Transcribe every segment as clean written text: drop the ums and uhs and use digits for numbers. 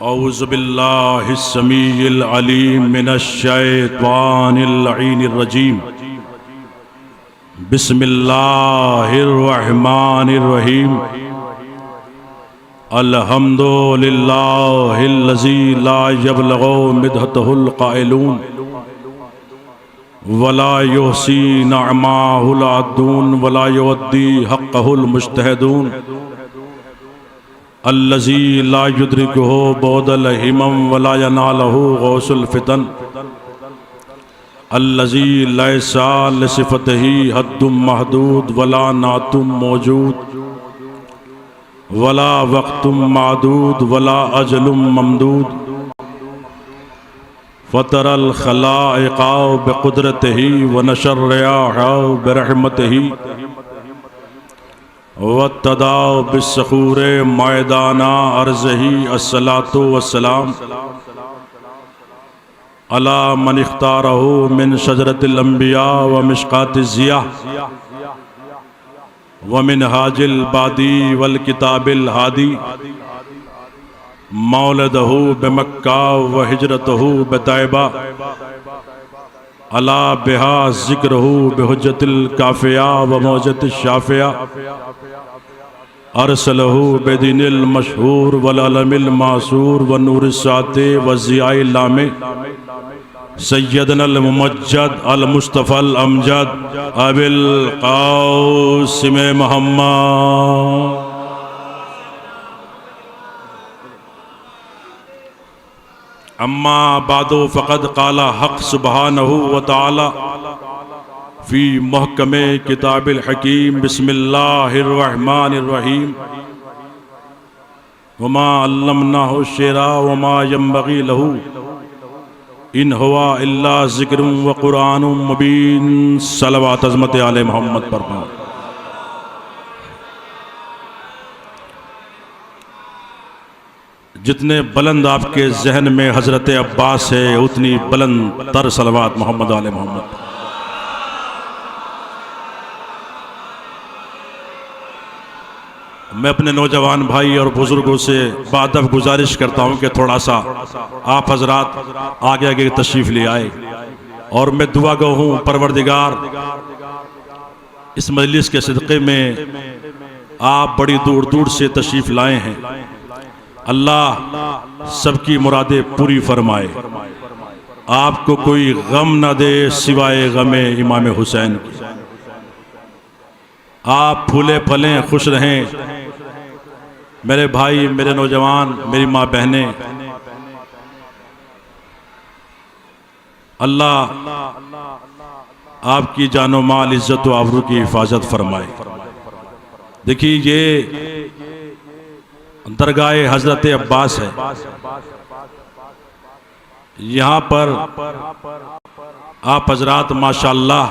औज़ु बिल्लाहिस समीइल अलीम मिनश शैतानिर लईनिर रजीम। बिस्मिल्लाहिर रहमानिर रहीम। अल्हम्दुलिल्लाहिल्लज़ी ला यबलगु मिदहतहुल क़ाइलून वला युहसी नअमाहुल अद्दून वला युअद्दी हक़्क़हुल मुज्तहिदून अल्लज़ी ला युद्रिकुहु बौदल हिमम वला यनालहु गौसुल फितन अल्लज़ी लैसा लिसिफ़तिही हद्दुम महदूद वला नातुम मौजूद वला वक़्तुम मादूद वला अजलुम ममदूद फ़तरल ख़लाइक़ा बिक़ुदरतिही व नशर रियाहा बिरहमतिही वत्तदा बिस्सखूरे मैदाना अर्ज़ही अस्सलातु वस्सलाम अला मन इख्तारहु मिन शजरतिल अंबिया व मिशकातिज़ ज़िया व मिनहाजिल बादी वल किताबिल हादी मौलदहु बिमक्का व हिजरतहु बितैबा अला बिहा ज़िक्रहु बिहुज्जतिल काफ़िया व मौजतिश शाफ़िया अरसलहु बिदीनिल मशहूर वल अलमिल मासूर व नूरिस साते व ज़ियाइल लामे सय्यदनल मुमज्जद अल मुस्तफ़ल अमजद अबिल क़ासिम मुहम्मद। अम्मा बादो फ़क़द क़ाला हक़ सुब्हानहु व तआला फ़ी मुहकमे किताबिल हकीम बिस्मिल्लाहिर रहमानिर रहीम वमा अल्लमनाहु शेरा वमा यंबग़ी लहू इन हुवा इल्ला ज़िक्रुम व क़ुरआनुम मुबीन। सलवात अज़मत आले मोहम्मद पर पाओ। जितने बुलंद आपके जहन में हज़रत अब्बास है उतनी बुलंद तर सलवात मोहम्मद आले मोहम्मद। मैं अपने नौजवान भाई और बुज़ुर्गों से बादब गुजारिश करता हूँ कि थोड़ा सा आप हजरात आगे आगे तशरीफ़ ले आए और मैं दुआ गो हूँ परवरदिगार इस मजलिस के सदक़े में आप बड़ी दूर दूर से तशरीफ़ लाए हैं, अल्लाह सबकी मुरादें पूरी फरमाए, आपको कोई गम न दे सिवाय गमे इमाम हुसैन की। आप फूले फलें खुश रहें मेरे भाई, मेरे नौजवान, मेरी माँ बहनें। अल्लाह आपकी जानो माल इज्जत व आबरू की हिफाजत फरमाए। देखिए ये दरगाह हजरत अब्बास है। यहाँ पर आप हजरात माशाअल्लाह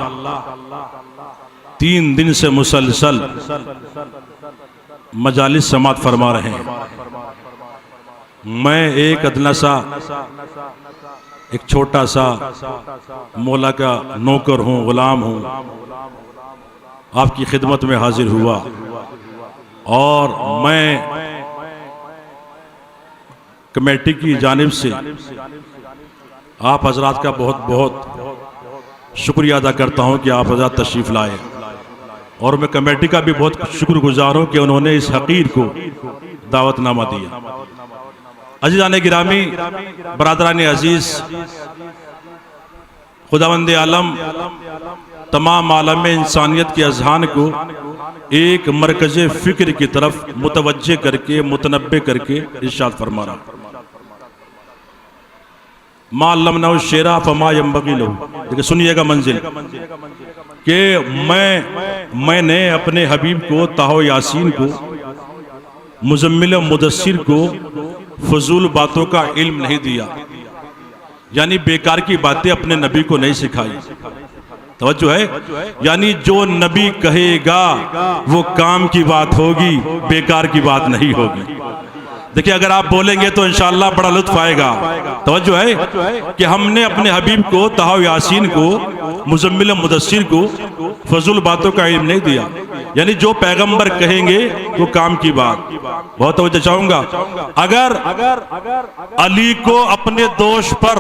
3 दिन से मुसलसल मजालिस समात फरमा रहे हैं। मैं एक अदना सा एक छोटा सा मौला का नौकर हूँ, गुलाम हूँ, आपकी खिदमत में हाजिर हुआ और मैं कमेटी की जानिब से आप हजरात का बहुत बहुत शुक्रिया अदा करता हूँ कि आप हजरात तशरीफ़ लाए और मैं कमेटी का भी बहुत शुक्रगुजार हूँ कि उन्होंने इस हकीर को दावतनामा दिया। अज़ीज़ान गिरामी, बरादरान अजीज़, खुदावंद आलम तमाम आलम इंसानियत के अज़हान को एक मरकज़ फ़िक्र की तरफ मुतवज्जे करके मुतनब्बे करके इरशाद फरमा रहा। मा अल्लमनाहु शेरा फमा यंबग़ी लहू। देखिए सुनिएगा मंजिल कि मैंने अपने हबीब को ताहो यासीन को मुज़म्मिल मुदस्सिर को फजूल बातों का इल्म नहीं दिया, यानी बेकार की बातें अपने नबी को नहीं सिखाई। तवज्जो है, यानी जो नबी कहेगा वो काम की बात होगी, बेकार की बात नहीं होगी। देखिए अगर आप बोलेंगे तो इंशाअल्लाह बड़ा लुत्फ आएगा। तवज्जो है कि हमने अपने हबीब को तहा यासीन को मुजम्मिल मुदस्सिर को फजूल बातों का इल्म नहीं दिया। यानी जो पैगंबर कहेंगे वो काम की बात। बहुत तवज्जो चाहूंगा, अगर अली को अपने दोष पर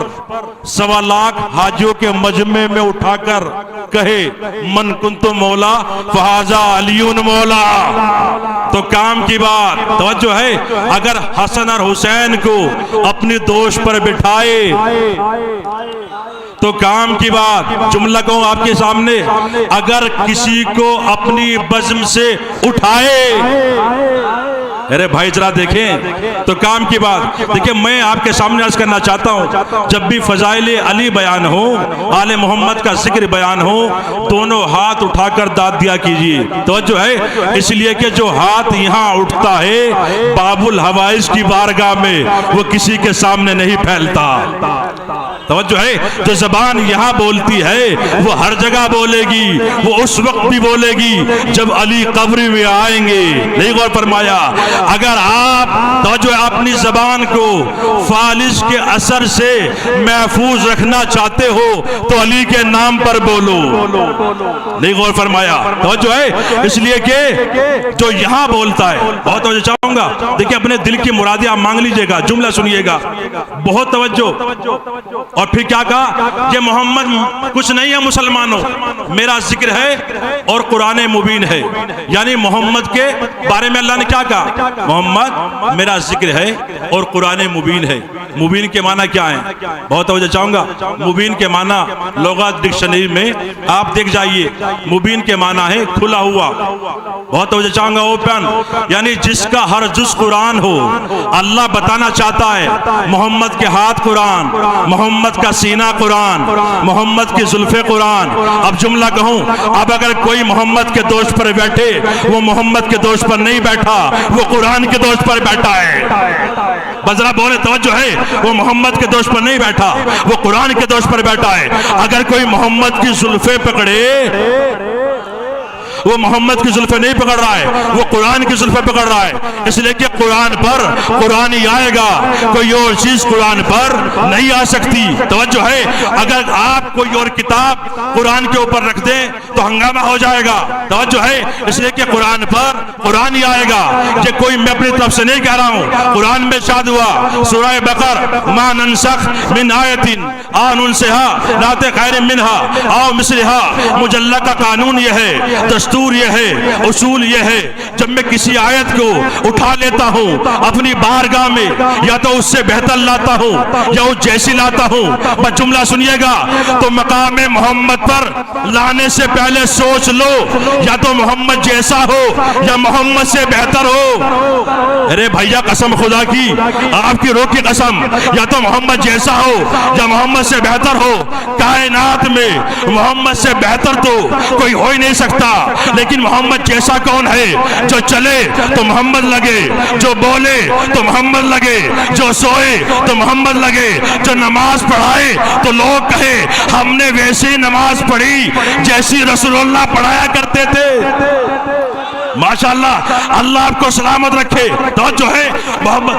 1.25 लाख हाजियों के मजमे में उठाकर कहे मन कुंतु मौला फहाजा अलीउन मौला, तो काम की बात। तवज्जो है, अगर हसन और हुसैन को अपने दोष पर बिठाए तो काम की बात। जुमला कहूं आपके सामने, अगर किसी को अपनी बज़्म से उठाए, अरे भाई जरा देखें तो काम की बात। देखिए मैं आपके सामने अर्ज करना चाहता हूं, जब भी फजाइल अली बयान हो, आले मोहम्मद का जिक्र बयान हो, दोनों हाथ उठाकर दाद दिया कीजिए। तो जो है इसलिए कि जो हाथ यहाँ उठता है बाबुल हवाइज की बारगाह में, वो किसी के सामने नहीं फैलता। तवज्जो है, जो जबान यहाँ बोलती है वो हर जगह बोलेगी, वो उस वक्त भी बोलेगी जब अली कब्र में आएंगे। नहीं गौर फरमाया, अगर आप तवज्जो अपनी जबान को फालिज के असर से महफूज रखना चाहते हो तो अली के नाम पर बोलो। नहीं गौर फरमाया, तवज्जो है, इसलिए कि जो यहाँ बोलता है, बहुत तवज्जो चाहूंगा। देखिए अपने दिल की मुरादें आप मांग लीजिएगा, जुमला सुनिएगा, बहुत तवज्जो। और फिर क्या कहा कि मोहम्मद कुछ नहीं है मुसलमानों, मेरा जिक्र है और कुरान मुबीन है। यानी मोहम्मद के बारे में अल्लाह ने क्या कहा, मोहम्मद मेरा जिक्र है और कुरान मुबीन है। मुबीन के माना क्या है, बहुत तवज्जो चाहूंगा। मुबीन के माना लुग़त डिक्शनरी में आप देख जाइए, मुबीन के माना है खुला हुआ। बहुत तवज्जो चाहूंगा, ओपन, यानी जिसका हर जुज़ कुरान हो। अल्लाह बताना चाहता है मोहम्मद के हाथ कुरान, मोहम्मद का सीना कुरान, मोहम्मद की जुल्फे कुरान। अब जुमला कहूं, अब अगर कोई मोहम्मद के दोष पर बैठे, वो मोहम्मद के दोष पर नहीं बैठा, वो कुरान के दोष पर बैठा है। बजरा बोले तवज्जो है, वो मोहम्मद के दोष पर नहीं बैठा, वो कुरान के दोष पर बैठा है। अगर कोई मोहम्मद की जुल्फे पकड़े, वो मोहम्मद की जुल्फे नहीं पकड़ रहा है, वो कुरान की जुल्फे पकड़ रहा है। इसलिए कि कुरान पर कुरान ही आएगा, कोई और चीज कुरान पर नहीं आ सकती। तवज्जो है, अगर आप कोई और किताब कुरान के ऊपर रख दें तो हंगामा हो जाएगा। तवज्जो है, इसलिए कि कुरान पर कुरान ही आएगा। ये कोई मैं अपनी तरफ से नहीं कह रहा हूँ, कुरान में शाद हुआ सूरह बकर, मा नंसख मिन आयतिन आ नुनसिहा नाते खैर मिनहा आओ मिसलिहा। मुजल्ला का कानून यह है, दस्तूर यह है, उसूल यह है, जब मैं किसी आयत को उठा लेता हूँ अपनी बारगाह में, या तो उससे बेहतर लाता हूँ या उस जैसी लाता हूँ। बस जुमला सुनिएगा, तो मकाम मोहम्मद पर लाने से पहले सोच लो, या तो मोहम्मद जैसा हो या मोहम्मद से बेहतर हो। अरे भैया कसम खुदा की, आपकी रोह की कसम, या तो मोहम्मद जैसा हो या मोहम्मद से बेहतर हो। कायनात में मोहम्मद से बेहतर तो कोई हो ही नहीं सकता। लेकिन मोहम्मद जैसा कौन है, जो चले तो मोहम्मद लगे, जो बोले तो मोहम्मद लगे, जो सोए तो मोहम्मद लगे, जो नमाज पढ़ाए तो लोग कहे हमने वैसी नमाज पढ़ी जैसी रसूलुल्लाह पढ़ाया करते थे। माशाअल्लाह, अल्लाह आपको सलामत रखे। तो जो है मोहम्मद,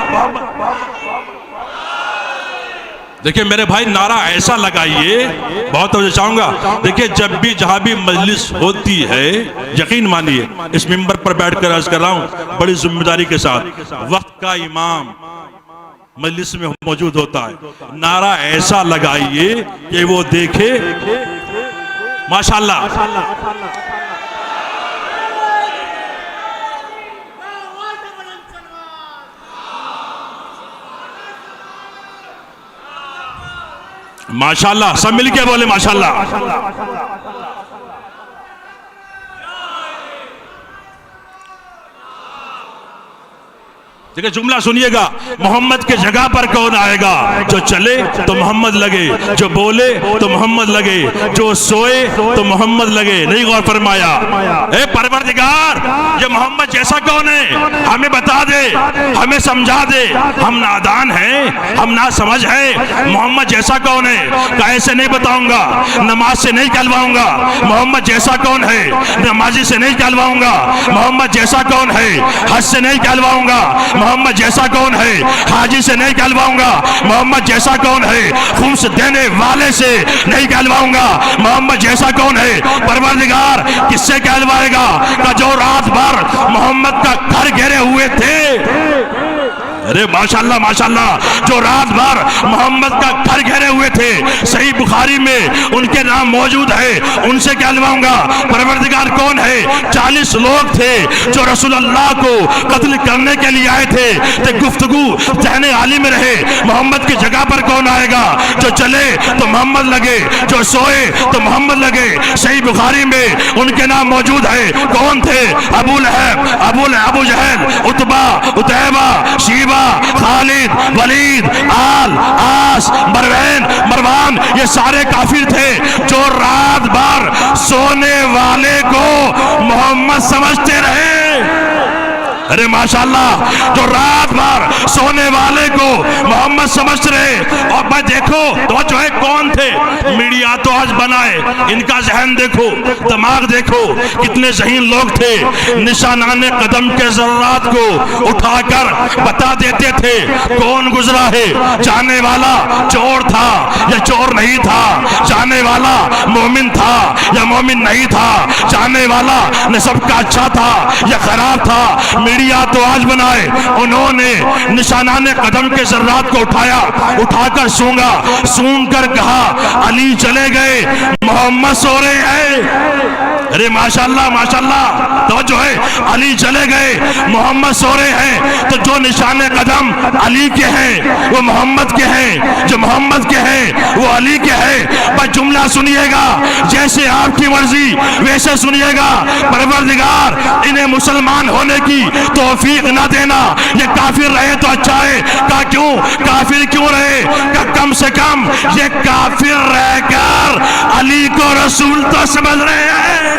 देखिए मेरे भाई नारा ऐसा लगाइए, बहुत तवज्जो चाहूंगा। देखिए जब भी जहां भी मजलिस होती है, यकीन मानिए इस मिंबर पर बैठकर अर्ज कर रहा हूं बड़ी जिम्मेदारी के साथ, वक्त का इमाम मजलिस में मौजूद होता है। नारा ऐसा लगाइए कि वो देखे। माशाअल्लाह, माशाअल्लाह, सब मिलके बोले माशाअल्लाह। देखिए जुमला सुनिएगा, मोहम्मद के जगह पर कौन आएगा, जो चले तो मोहम्मद लगे, जो बोले तो मोहम्मद लगे, जो सोए तो मोहम्मद लगे। नहीं गौर फरमाया, ए परवरदिगार ये मोहम्मद जैसा कौन है, हमें बता दे, हमें समझा दे, हम नादान हैं, हम ना समझ है। मोहम्मद जैसा कौन है, कैसे नहीं बताऊंगा, नमाज से नहीं कहलवाऊंगा। मोहम्मद जैसा कौन है, नमाजी से नहीं कहलवाऊंगा। मोहम्मद जैसा कौन है, हज से नहीं कहलवाऊंगा। मोहम्मद जैसा कौन है, हाजी से नहीं कहलवाऊंगा। मोहम्मद जैसा कौन है, खुम्स देने वाले से नहीं कहलवाऊंगा। मोहम्मद जैसा कौन है, परवरदिगार किससे कहलवाएगा का जो रात भर मोहम्मद का घर घेरे हुए थे। अरे माशाल्लाह माशाल्लाह, जो रात भर मोहम्मद का घर घेरे हुए थे, सही बुखारी में उनके नाम मौजूद है, उनसे कहलवाऊंगा। परवरदिगार कौन है, 40 लोग थे जो रसूल अल्लाह को कत्ल करने के लिए आए थे। तो गुफ्तगू जहने आली में रहे, मोहम्मद की जगह पर कौन आएगा। जो चले तो मोहम्मद लगे, जो सोए तो मोहम्मद लगे। सही बुखारी में उनके नाम मौजूद है। कौन थे, अबू लहब, अबू जहल, उतबा, उतैबा, शीबा, खालिद, वलीद, आल, आस, मरवान, ये सारे काफिर थे जो रात भर सोने वाले को मोहम्मद समझते रहे। अरे माशाल्लाह, जो रात भर सोने वाले को मोहम्मद समझ रहे। और मैं देखो तो जो है कौन थे, मीडिया तो आज बनाए, इनका जहन देखो, दिमाग देखो, कितने ज़हीन लोग थे। निशानाने कदम के ज़र्रात को उठाकर बता देते थे कौन गुजरा है। जाने वाला चोर था या चोर नहीं था, जाने वाला मोमिन था या मोमिन नहीं था, जाने वाला नसब का अच्छा था या खराब था। मीडिया तो आज बनाए, उन्होंने निशानाने कदम के ज़र्रात को उठाकर सूंघ कर कहा अली चले गए, मोहम्मद सो रहे हैं। अरे माशाल्लाह माशाल्लाह, तो जो है अली चले गए, मोहम्मद सो रहे हैं। तो जो निशाने कदम अली के हैं वो मोहम्मद के हैं, जो मोहम्मद के हैं वो अली के हैं। बस जुमला सुनिएगा, जैसे आपकी मर्जी वैसे सुनिएगा। परवरदिगार इन्हें मुसलमान होने की तौफीक ना देना। ये काफिर रहे तो अच्छा है, का क्यों काफिर क्यों रहे, का कम से कम ये काफिर रहकर अली को रसूल तो समझ रहे हैं।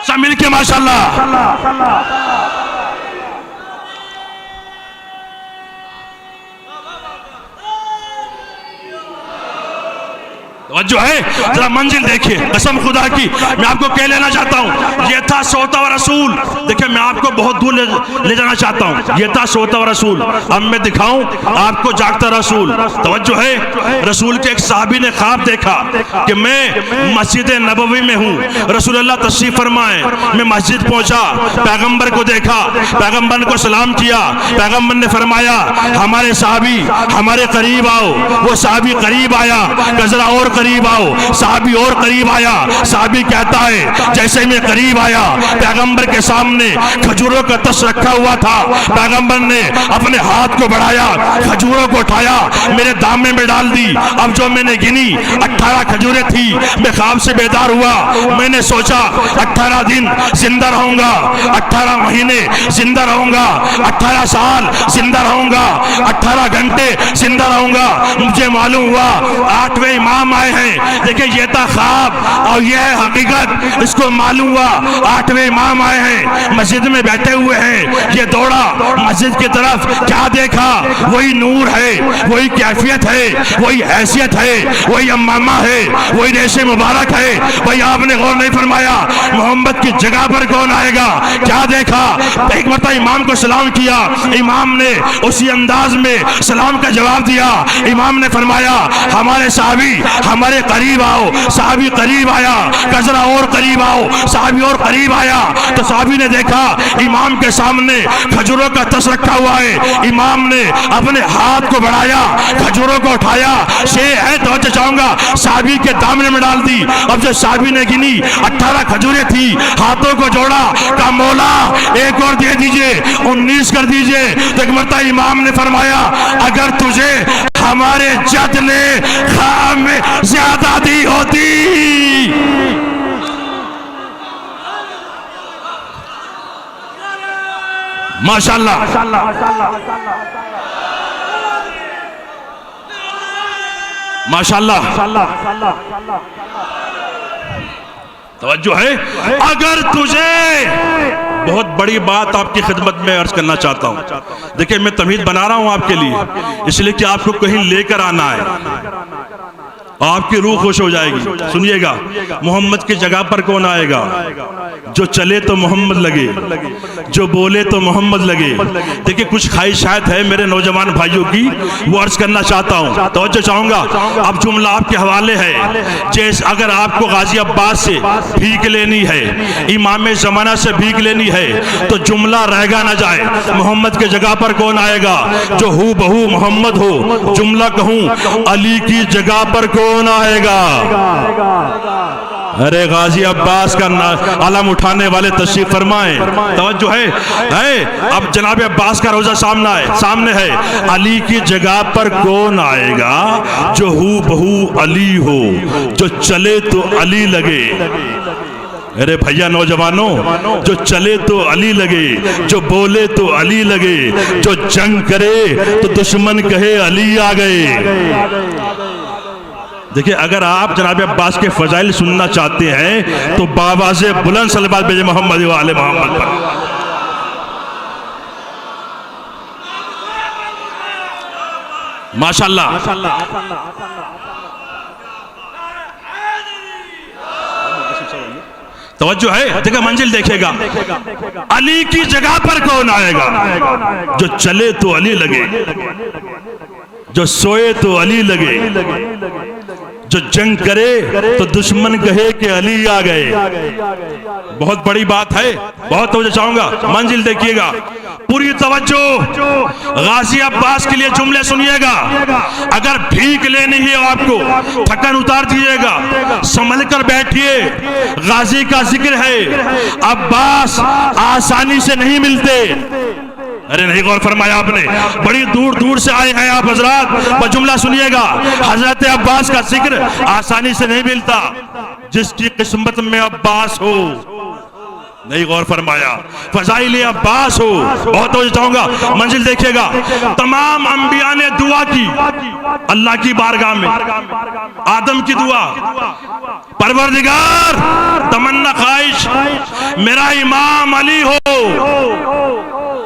सब मिलके माशाल्लाह। जो है जरा मंजिल देखिए, कसम खुदा की मैं आपको कह लेना चाहता हूँ, ये था सोता हुआ रसूल। देखिए मैं आपको बहुत दूर ले जाना चाहता हूँ, ये था सोता हुआ रसूल। अब मैं दिखाऊं आपको जागता रसूल। तवज्जो है, रसूल के एक साहबी ने ख्वाब देखा कि मैं मस्जिद नबवी में हूँ, रसूल अल्लाह तशरीफ फरमाए। मैं मस्जिद पहुंचा, पैगंबर को देखा, पैगंबर को सलाम किया। पैगंबर ने फरमाया हमारे साहबी हमारे करीब आओ। वो साहबी करीब आया, जरा और करीब आओ। साहबी और करीब आया। साहबी कहता है जैसे मैं करीब आया, पैगंबर के सामने खजूरों का तस रखा हुआ था। पैगंबर ने अपने हाथ को बढ़ाया, खजूरों को उठाया, मेरे दामे में डाल दी। अब जो मैंने गिनी 18 खजूरें थी। मैं ख्वाब से बेदार हुआ, मैंने सोचा 18 दिन जिंदा रहूंगा, 18 महीने जिंदा रहूंगा, 18 साल जिंदा रहूंगा, 18 घंटे जिंदा रहूंगा। मुझे मालूम हुआ 8वें इमाम आए हैं। देखिए ये था ख्वाब और यह है हकीकत। इसको मालूम हुआ 8वें इमाम आए हैं, मस्जिद में बैठे हुए हैं। ये दौड़ा मस्जिद की तरफ, क्या देखा, वही नूर है, वही कैफियत है, वही हैसियत है, वही अम्मामा है, वही रेशे मुबारक है। भाई आपने गौर नहीं फरमाया मोहम्मद की जगह पर कौन आएगा। क्या देखा, एक मरतबा इमाम को सलाम किया, इमाम ने उसी अंदाज में सलाम का जवाब दिया। इमाम ने फरमाया हमारे साहबी हमारे करीब आओ। साहबी करीब आया, कजरा और करीब आओ। साहबी और करीब आया तो साहबी ने देखा इमाम के सामने खजूरों का तस रखा हुआ है। इमाम ने अपने हाथ को बढ़ाया, खजूरों को उठाया, शे है तो चाहूंगा साहबी के दामने में डाल दी। अब जो साहबी ने गिनी 18 खजूरें थी, हाथों को जोड़ा, का मौला एक और दे दीजिए, 19 कर दीजिए। तो एक मरतबा इमाम ने फरमाया अगर तुझे हमारे जद ने ख्वाब में ज्यादा दी होती। माशाल्लाह माशाल्लाह तवज्जो है। अगर तुझे, बहुत बड़ी बात आपकी खिदमत में अर्ज करना चाहता हूं। देखिए मैं तमहीद बना रहा हूं आपके लिए, इसलिए कि आपको कहीं लेकर आना है। आपकी रूह खुश हो जाएगी। सुनिएगा, मोहम्मद की जगह पर कौन आएगा? जो चले तो मोहम्मद लगे, जो बोले तो मोहम्मद लगे। देखिए कुछ ख्वाहिशात है मेरे नौजवान भाइयों की, वो अर्ज करना चाहता हूँ, तवज्जो चाहूंगा। अब जुमला आपके हवाले है। जैसे अगर आपको गाजी अब्बास से भीख लेनी है, इमाम ज़माना से भीख लेनी है, तो जुमला रहेगा ना जाए। मोहम्मद के जगह पर कौन आएगा? जो हू बहू मोहम्मद हो। जुमला कहूँ, अली की जगह पर कौन आएगा? अरे गाजी अब्बास का आलम उठाने वाले तशरीफ फरमाएं। तवज्जो है। अब जनाब अब्बास का रोजा सामने है। अली की जगह पर कौन आएगा? जो हू बहू अली हो, जो चले तो अली लगे। अरे भैया नौजवानों, जो चले तो अली लगे, जो बोले तो अली लगे, जो जंग करे तो दुश्मन कहे अली आ गए। देखिए अगर आप जनाब अब्बास के फजाइल सुनना चाहते हैं तो बावाज़े बुलंद सल्लल्लाहु अलैहि मोहम्मद व आले मोहम्मद पर। माशाअल्लाह। तवज्जो है। देखिए मंजिल देखिएगा, अली की जगह पर कौन आएगा? जो चले तो अली लगे, जो सोए तो अली लगे, जो जंग करे तो दुश्मन कहे कि अली आ गए। बहुत बड़ी बात है, बहुत तवज्जो चाहूंगा। मंजिल देखिएगा, पूरी तवज्जो। गाजी अब्बास के लिए जुमले सुनिएगा। अगर भीख लेनी है आपको, थकन उतार दीजिएगा, संभल कर बैठिए। गाजी का जिक्र है, अब्बास आसानी से नहीं मिलते। अरे नहीं गौर फरमाया आपने? बड़ी दूर दूर से आए हैं आप हजरात, पर जुमला सुनिएगा। हजरत अब्बास का जिक्र आसानी से नहीं मिलता। जिसकी किस्मत में अब्बास हो, नहीं गौर फरमाया, फजाइल अब्बास हो। बहुत तो चाहूंगा, मंजिल देखिएगा। तमाम अंबिया ने दुआ की अल्लाह की बारगाह में। आदम की दुआ, परवरदिगार तमन्ना ख्वाहिश मेरा इमाम अली हो।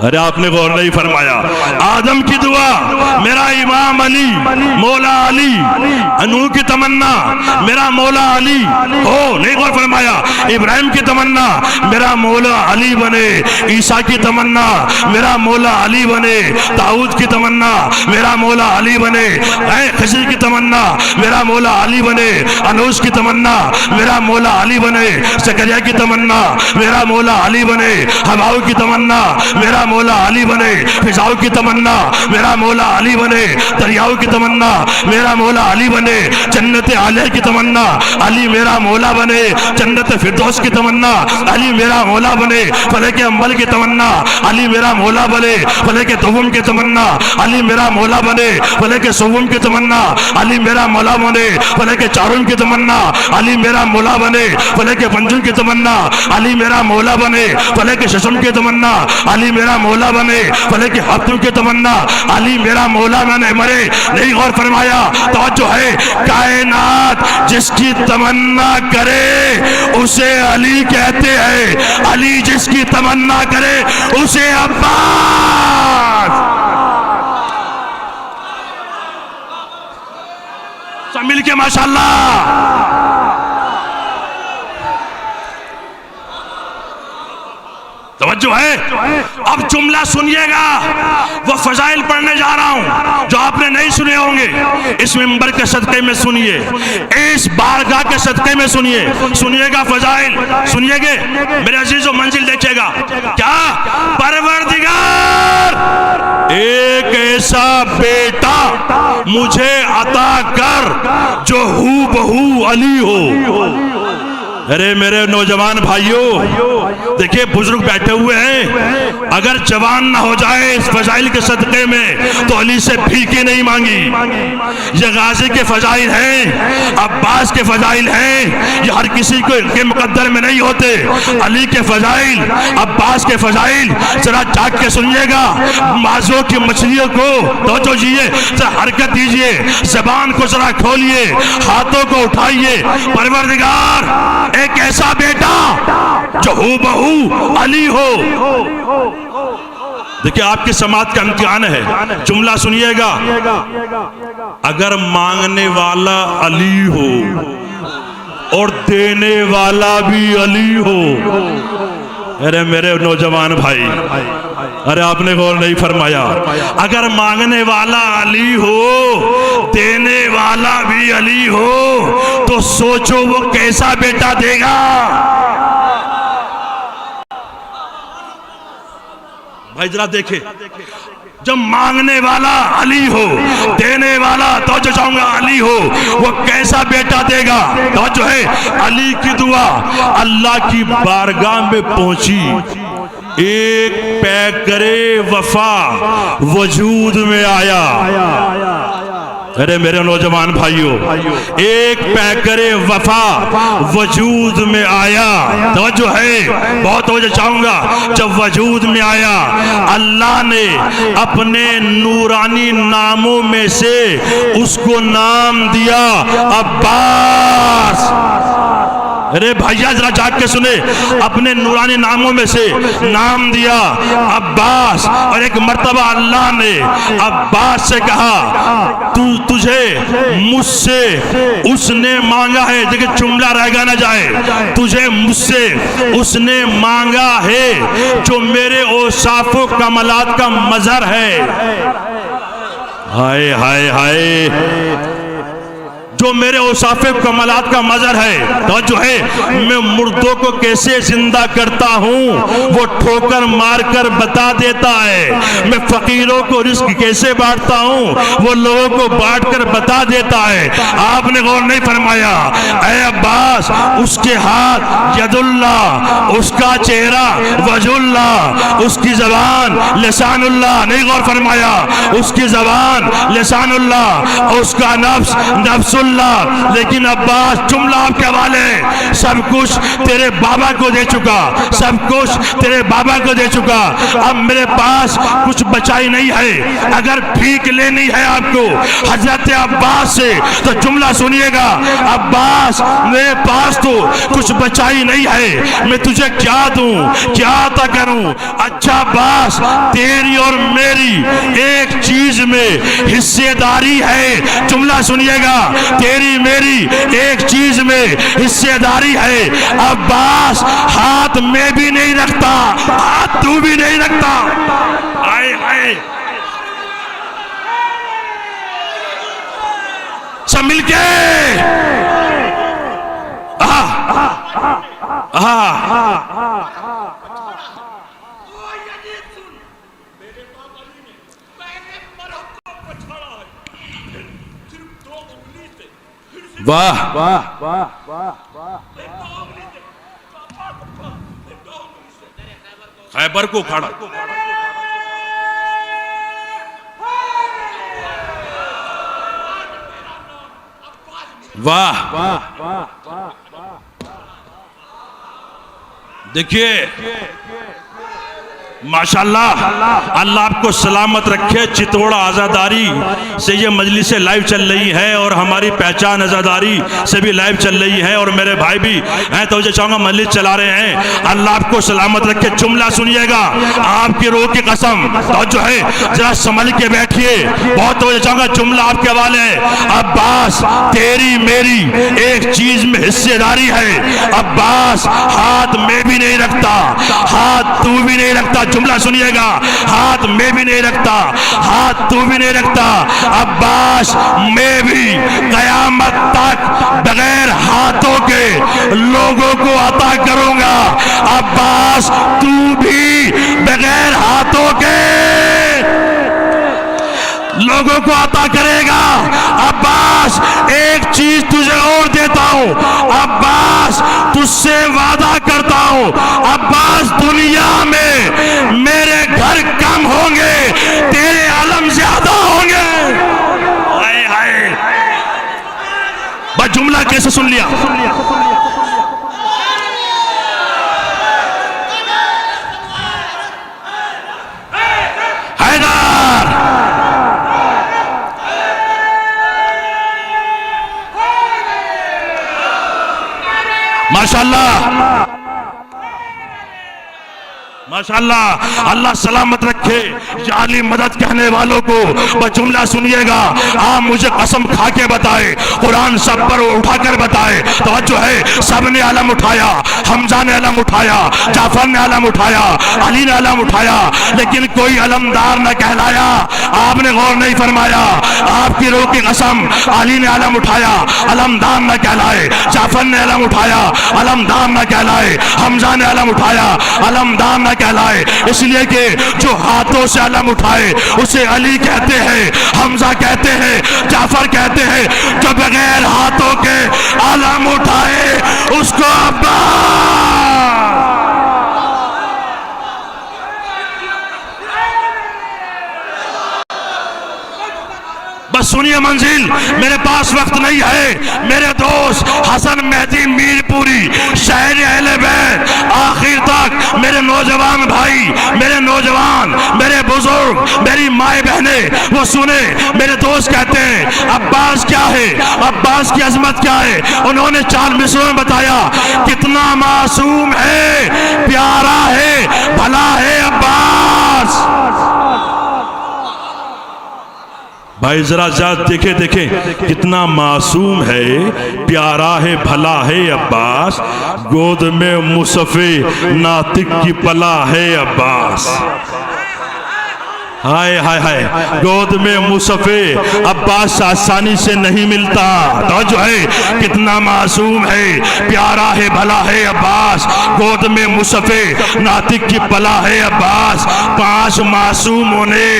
अरे आपने गौर नहीं फरमाया। आदम की दुआ, मेरा इमाम अली, मौला अली। नूह की तमन्ना, मेरा मौला अली हो। नहीं गौर फरमाया। इब्राहिम की तमन्ना, मेरा मौला अली बने। ईसा की तमन्ना, मेरा मौला अली बने। दाऊद की तमन्ना, मेरा मौला अली बने। खिज़र की तमन्ना, मेरा मौला अली बने। अनूस की तमन्ना, मेरा मौला अली बने। ज़करिया की तमन्ना, मेरा मौला अली बने। हवाऊ की तमन्ना, मेरा मौला अली बने। फिजाओं की तमन्ना, मेरा मौला अली बने। दरियाओं की तमन्ना, मेरा मौला अली बने। जन्नत आलिया की तमन्ना, अली मेरा मौला बने। जन्नत फिरदौस की तमन्ना, अली मेरा मौला बने। फलक अंबल की तमन्ना, अली मेरा मौला बने। फलक दुवम की तमन्ना, अली मेरा मौला बने। फलक सुवम की तमन्ना, अली मेरा मौला बने। फलक चारुम की तमन्ना, अली मेरा मौला बने। फलक पंजुम की तमन्ना, अली मेरा मौला बने। फलक शशम की तमन्ना, अली मेरा मौला बने। फलक हफ्तुम की तमन्ना, अली मेरा मौला बने। मरे नहीं गौर फरमाया। तवज्जो है, कायनात जिसकी तमन्ना करे उसे अली कहते हैं। अली जिसकी तमन्ना करे उसे अब्बास। सब मिल के माशाअल्लाह। तवज्जो है। अब जुमला सुनिएगा, वो फजाइल पढ़ने जा रहा हूं जो आपने नहीं सुने होंगे। इस मिंबर के सदक़े में सुनिए, इस बारगाह के सदक़े में सुनिए। सुनिएगा फजाइल, सुनिएगे मेरे अजीजों। मंजिल देखिएगा। क्या? परवरदिगार एक ऐसा बेटा मुझे अता कर जो हू बहू अली हो। अरे मेरे नौजवान भाइयों, देखिए बुजुर्ग बैठे हुए हैं। अगर जवान ना हो जाए इस फजाइल के सदक़े में तो अली से भीखे नहीं मांगी। ये गाजी के फजाइल हैं, अब्बास के फजाइल हैं। ये हर किसी को के मुकद्दर में नहीं होते। अली के फजाइल, अब्बास के फजाइल जरा जाग के सुनिएगा। माजों की मछलियों को तो जिए, जरा हरकत दीजिए, जबान को जरा खोलिए, हाथों को उठाइए। परवरदिगार एक ऐसा बेटा जो हूबहू अली हो। देखिए आपकी समाज का इम्तिहान है, जुमला सुनिएगा। अगर मांगने वाला अली हो और देने वाला भी अली हो, अरे मेरे नौजवान भाई, अरे आपने गौर नहीं फरमाया, अगर मांगने वाला अली हो, देने वाला भी अली हो, तो सोचो वो कैसा बेटा देगा। भाई जरा देखे, जब मांगने वाला अली हो, देने वाला तो जो चाहूंगा अली हो, वो कैसा बेटा देगा। तो जो है अली की दुआ अल्लाह की बारगाह में पहुंची, एक पैकरे वफा वजूद में आया। अरे मेरे नौजवान भाइयों, एक पैकरे वफा वजूद में आया। तो जो है बहुत तो चाहूंगा, जब वजूद में आया, अल्लाह ने अपने नूरानी नामों में से उसको नाम दिया अब्बास। अरे भैया जरा जाग के सुने, अपने नूरानी नामों में से नाम दिया अब्बास। और एक मर्तबा अल्लाह ने अब्बास से कहा, तुझे मुझसे उसने मांगा है, देखिए जुमला रहेगा ना जाए, तुझे मुझसे उसने मांगा है जो मेरे औसाफो कमलात का मजहर है। हाय हाय हाय, जो मेरे औसाफे कमलात का मजहर है। तो जो है मैं मुर्दों को कैसे जिंदा करता हूँ वो ठोकर मार कर बता देता है। मैं फकीरों को रिस्क कैसे बांटता हूँ वो लोगों को बांट कर बता देता है। आपने गौर नहीं फरमाया, ऐ अब्बास, उसके हाथ यदुल्लाह, उसका चेहरा वजुल्लाह, उसकी जबान लिसानुल्लाह, नहीं गौर फरमाया, उसकी जबान लिसानुल्लाह, उसका नफ्स नफ्सुल्लाह। लेकिन अब्बास जुमला आपके हवाले, सब कुछ तेरे बाबा को दे चुका, सब कुछ तेरे बाबा को दे चुका, अब मेरे पास कुछ बचा ही नहीं है। अगर भीख लेनी है आपको हजरत अब्बास से तो जुमला सुनिएगा, अब्बास मेरे पास तो कुछ बचा ही नहीं है, मैं तुझे क्या दूं, क्या अता करूं। अच्छा अब्बास, तेरी और मेरी एक चीज में हिस्सेदारी है। जुमला सुनिएगा, तेरी मेरी एक चीज में हिस्सेदारी है। अब्बास हाथ में भी नहीं रखता, हाथ तू भी नहीं रखता। आए आए सब मिलके वाह वाह वाह वाह वाह, खैबर को खड़ा, वाह वाह वाह वाह। देखिए माशाल्लाह, अल्लाह आपको सलामत रखे। चितौड़ा आज़ादारी से ये मजलिसें लाइव चल रही है और हमारी पहचान आज़ादारी से भी लाइव चल रही है और मेरे भाई भी हैं तो जो चाहूँगा मजलिस चला रहे हैं। अल्लाह आपको सलामत रखे। जुमला सुनिएगा, आपकी रूह की कसम, तो जो है जरा संभल के बैठिए, बहुत तो चाहूँगा जुमला आपके हवाले है। अब्बास तेरी मेरी एक चीज में हिस्सेदारी है। अब्बास हाथ में भी नहीं रखता, हाथ तू भी नहीं रखता। जुमला सुनिएगा, हाथ में भी नहीं रखता, हाथ तू भी नहीं रखता। अब्बास मैं भी कयामत तक बगैर हाथों के लोगों को अता करूंगा। अब्बास तू भी बगैर हाथों के लोगों को अता करेगा। अब्बास एक चीज तुझे और देता हूं, अब्बास तुझसे वादा करता हूं, अब्बास दुनिया में मेरे घर कम होंगे, तेरे आलम ज्यादा होंगे। हाय हाय, बस जुमला कैसे सुन लिया। माशाल्लाह माशाअल्लाह, अल्लाह सलामत रखे जाली मदद कहने वालों को। बस जुमला सुनिएगा, आप मुझे कसम खा के बताए, कुरान सब पर उठाकर बताए। तो है, सब ने अलम उठाया, हमजा ने अलम उठाया, जाफर ने अलम उठाया, अली ने अलम उठाया, लेकिन कोई अलमदार न कहलाया। आपने गौर नहीं फरमाया, आपकी रूह की कसम, अली ने अलम उठाया, अलमदार न कहलाए, जाफर ने अलम उठाया, अलमदार न कहलाए, हमजा ने अलम उठाया, अलमदार न कहलाए। इसलिए कि जो हाथों से अलम उठाए उसे अली कहते हैं, हमजा कहते हैं, जाफर कहते हैं। जो बगैर हाथों के अलम उठाए उसको अब्बास। बस सुनिए मंजिल, मेरे पास वक्त नहीं है। मेरे दोस्त हसन मेहदी मीरपुरी, शहर अहले बैत, आखिर तक मेरे नौजवान भाई, मेरे नौजवान, मेरे बुजुर्ग, मेरी माए बहने, वो सुने। मेरे दोस्त कहते हैं अब्बास क्या है, अब्बास की अजमत क्या है। उन्होंने 4 मिसरों में बताया कितना मासूम है, प्यारा है, भला है अब्बास। भाई जरा देखे कितना मासूम है, प्यारा है, भला है अब्बास। गोद में मुसफ़े नातिक की पला है अब्बास। हाय हाय हाय, गोद में मुसफ़े अब्बास आसानी से नहीं मिलता। तो जो है कितना मासूम है, प्यारा है, भला है अब्बास। गोद में मुसफ़े नातिक की पला है अब्बास। 5 मासूमों ने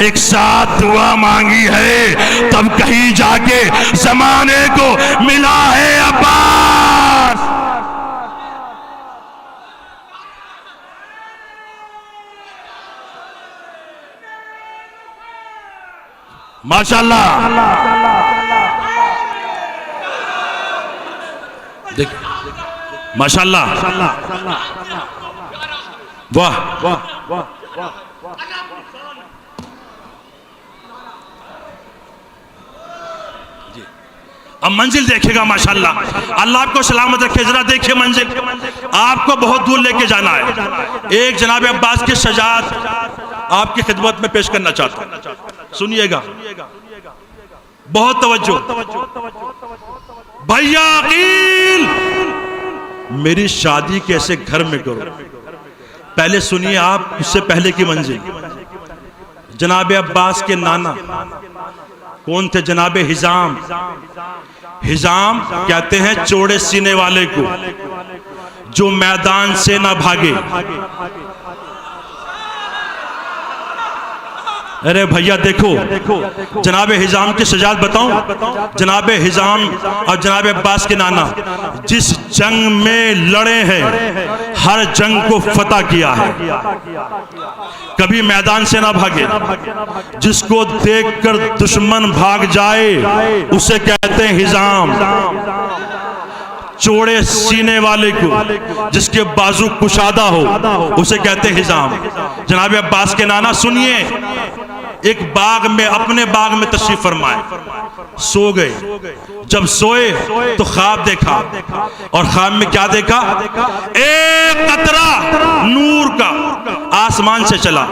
एक साथ दुआ मांगी है, तब कहीं जाके ज़माने को मिला है अब्बास। माशाअल्लाह, देख माशाअल्लाह, वाह वाह वाह। अब मंजिल देखेगा माशाअल्लाह, अल्लाह आपको सलामत रखे। जरा देखिए मंजिल, आपको बहुत दूर लेके जाना है। एक जनाब अब्बास की सजात आपकी खिदमत में पेश करना चाहता हूं, सुनिएगा बहुत तवज्जो। भैया अकील, मेरी शादी कैसे घर में करो, पहले सुनिए आप, उससे पहले की मंजिल। जनाब अब्बास के नाना कौन थे? जनाब हिजाम। हिजाम कहते हैं चौड़े सीने वाले को, जो मैदान से ना भागे। अरे भैया देखो, जनाब हिजाम की सजात बताऊं। जनाब हिजाम और जनाब अब्बास के नाना जिस जंग में लड़े हैं, हर जंग को फतह किया है, कभी मैदान से ना भागे। जिसको देखकर दुश्मन भाग जाए उसे कहते हैं हिजाम। चौड़े सीने वाले को, जिसके बाजू कुशादा हो, उसे कहते हैं हिजाम। जनाब अब्बास के नाना सुनिए, एक बाग में, अपने बाग में तशरीफ फरमाए, सो गए। जब सोए तो ख्वाब देखा, और ख्वाब में क्या देखा? एक कतरा नूर का आसमान से चला।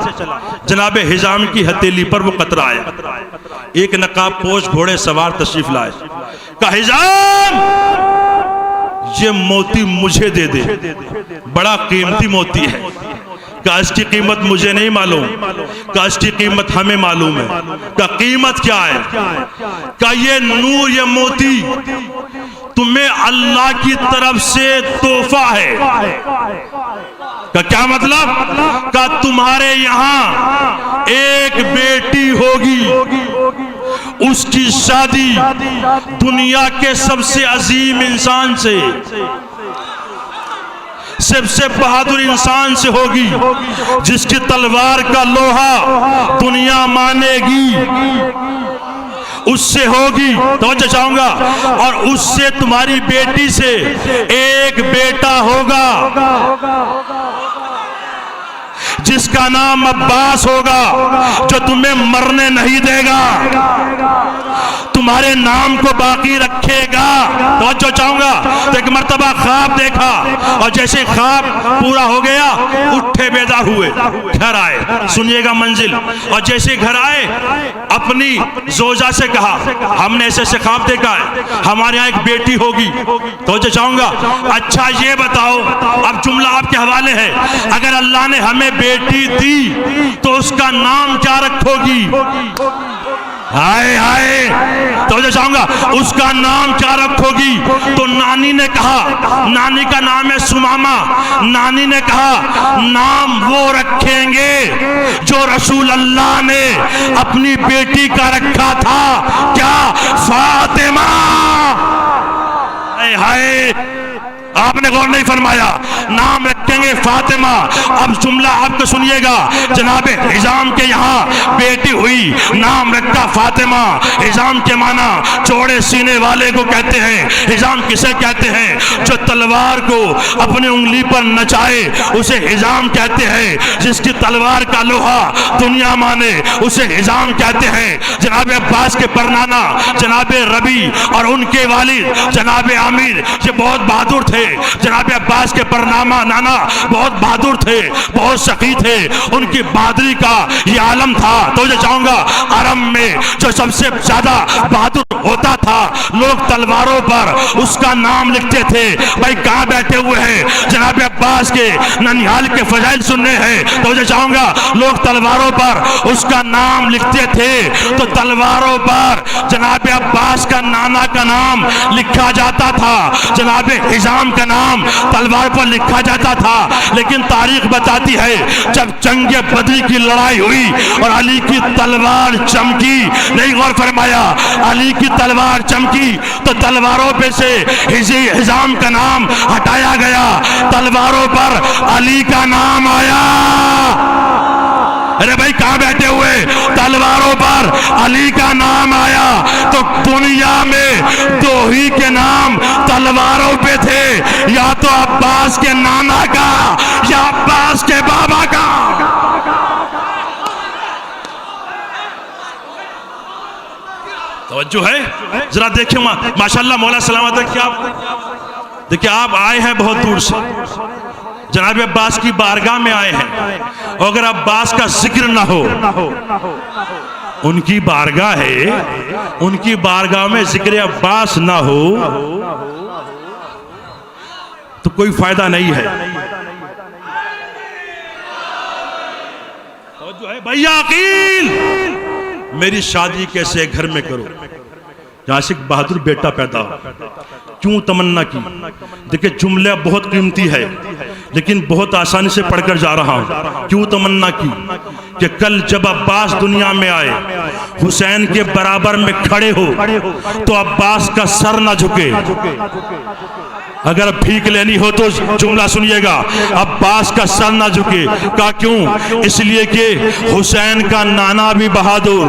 जनाब हिजाम की हथेली पर वो कतरा आया। एक नकाब पोश घोड़े सवार तशरीफ लाए। कहा हिजाम, ये मोती मुझे दे दे, बड़ा कीमती मोती है। का इसकी कीमत मुझे नहीं मालूम, का इसकी कीमत हमें मालूम है। का कीमत क्या है? का ये नूर, ये मोती तुम्हें अल्लाह की तरफ से तोहफा है। का क्या मतलब? का तुम्हारे यहाँ एक बेटी होगी, उसकी शादी दुनिया के सबसे अजीम इंसान से, सबसे बहादुर इंसान से होगी, जिसकी तलवार का लोहा दुनिया मानेगी, उससे होगी। तवज्जो चाहूंगा। और उससे तुम्हारी बेटी से एक बेटा होगा, जिसका नाम अब्बास होगा, जो तुम्हें मरने नहीं देगा, तुम्हारे नाम को बाकी रखेगा। तो चाहूंगा तो एक मर्तबा ख्वाब देखा और जैसे ख्वाब पूरा हो गया उठे बेदार हुए, घर आए, सुनिएगा मंजिल। और जैसे घर आए अपनी जोजा से कहा हमने ऐसे ऐसे ख्वाब देखा है, हमारे यहाँ एक बेटी होगी। तो चाहूंगा अच्छा ये बताओ, अब जुमला आपके हवाले है, अगर अल्लाह ने हमें बेटी दी तो उसका नाम क्या रखोगी? हाय हाय, तो चाहूंगा उसका नाम क्या रखोगी? तो नानी ने कहा, नानी का नाम है सुमामा, नानी ने कहा नाम वो रखेंगे जो रसूल अल्लाह ने अपनी बेटी का रखा था, क्या? फातिमा। हाय हाय, आपने गौर नहीं फरमाया, नाम रखेंगे फातिमा। अब जुमला आपको सुनिएगा, जनाब हिजाम के यहाँ बेटी हुई, नाम रखा फातिमा। हिजाम के माना चौड़े सीने वाले को कहते हैं। हिजाम किसे कहते हैं? जो तलवार को अपने उंगली पर नचाए उसे हिजाम कहते हैं। जिसकी तलवार का लोहा दुनिया माने उसे हिजाम कहते हैं। जनाब अब्बास के परनाना जनाब रबी और उनके वालिद जनाब आमिर ये बहुत बहादुर थे। जनाब अब्बास के परनामा नाना बहुत बहादुर थे, बहुत सखी थे, उनकी बहादुरी का ये आलम था। तो ये चाहूंगा अरब में जो सबसे ज्यादा बहादुर होता था लोग तलवारों पर उसका नाम लिखते थे। भाई कहाँ बैठे हुए हैं? जनाब अब्बास के ननिहाल के फजाइल सुनने हैं। तो ये चाहूंगा लोग तलवारों पर उसका नाम लिखते थे। तो तलवारों पर जनाब अब्बास का नाना का नाम लिखा जाता था, जनाब हिजाम का नाम तलवार पर लिखा जाता था। लेकिन तारीख बताती है जब जंग बदरी की लड़ाई हुई और अली की तलवार चमकी, नहीं गौर फरमाया, अली की तलवार चमकी तो तलवारों पे से हिजाम का नाम हटाया गया, तलवारों पर अली का नाम आया। अरे भाई कहां बैठे हुए? तलवारों पर अली का नाम आया। तो दुनिया में दो ही के नाम तलवारों पे थे, या तो अब्बास के नाना का या अब्बास के बाबा का। तवज्जो है, जरा देखिए माशाल्लाह मौला सलामत है। क्या देखिए आप आए हैं बहुत दूर से, जनाब अब्बास की बारगाह में आए हैं, और अगर अब्बास का जिक्र ना हो, उनकी बारगाह है, उनकी बारगाह में जिक्र अब्बास ना हो तो कोई फायदा नहीं है। तो जो है भैया अकील, मेरी शादी कैसे घर में करो, आशिक बहादुर बेटा पैदा हो, क्यों तमन्ना की? देखिए जुमला बहुत कीमती है लेकिन बहुत आसानी से पढ़कर जा रहा हूं। क्यों तमन्ना की? कि कल जब अब्बास दुनिया में आए, हुसैन के बराबर में खड़े हो तो अब्बास का सर ना झुके। अगर भीख लेनी हो तो जुमला सुनिएगा, अब्बास का सर ना झुके। का क्यों? इसलिए कि हुसैन का नाना भी बहादुर,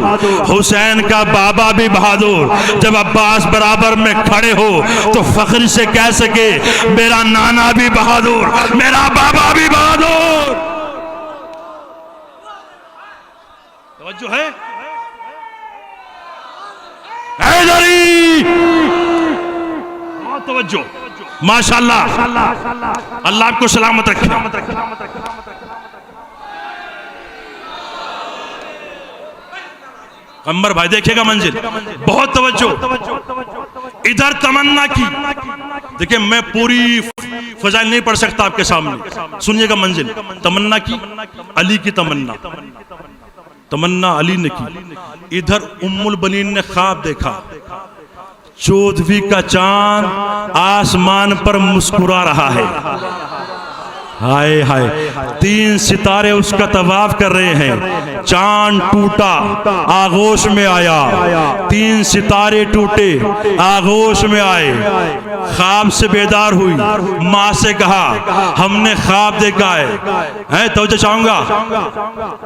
हुसैन का बाबा भी बहादुर। जब अब्बास बराबर में खड़े हो तो फख्र से कह सके मेरा नाना भी बहादुर, मेरा बाबा भी बहादुर। तवज्जो है? बहुत तवज्जो, माशाल्लाह, अल्लाह आपको सलामत रखे। अंबर भाई देखिएगा मंजिल, बहुत तवज्जो। इधर तमन्ना की, देखिए मैं पूरी फजाइल नहीं पढ़ सकता आपके सामने, सुनिएगा मंजिल। तमन्ना की, अली की तमन्ना, तमन्ना अली ने की। इधर उम्मुल बनीन ने ख्वाब देखा, 14वीं का चांद आसमान पर मुस्कुरा रहा है। हाय हाय, 3 सितारे उसका तवाफ कर रहे हैं। चांद टूटा, आगोश में आया, 3 सितारे टूटे, आगोश में आए। ख्वाब से बेदार हुई, माँ से कहा हमने ख्वाब देखा है। तो चाहूंगा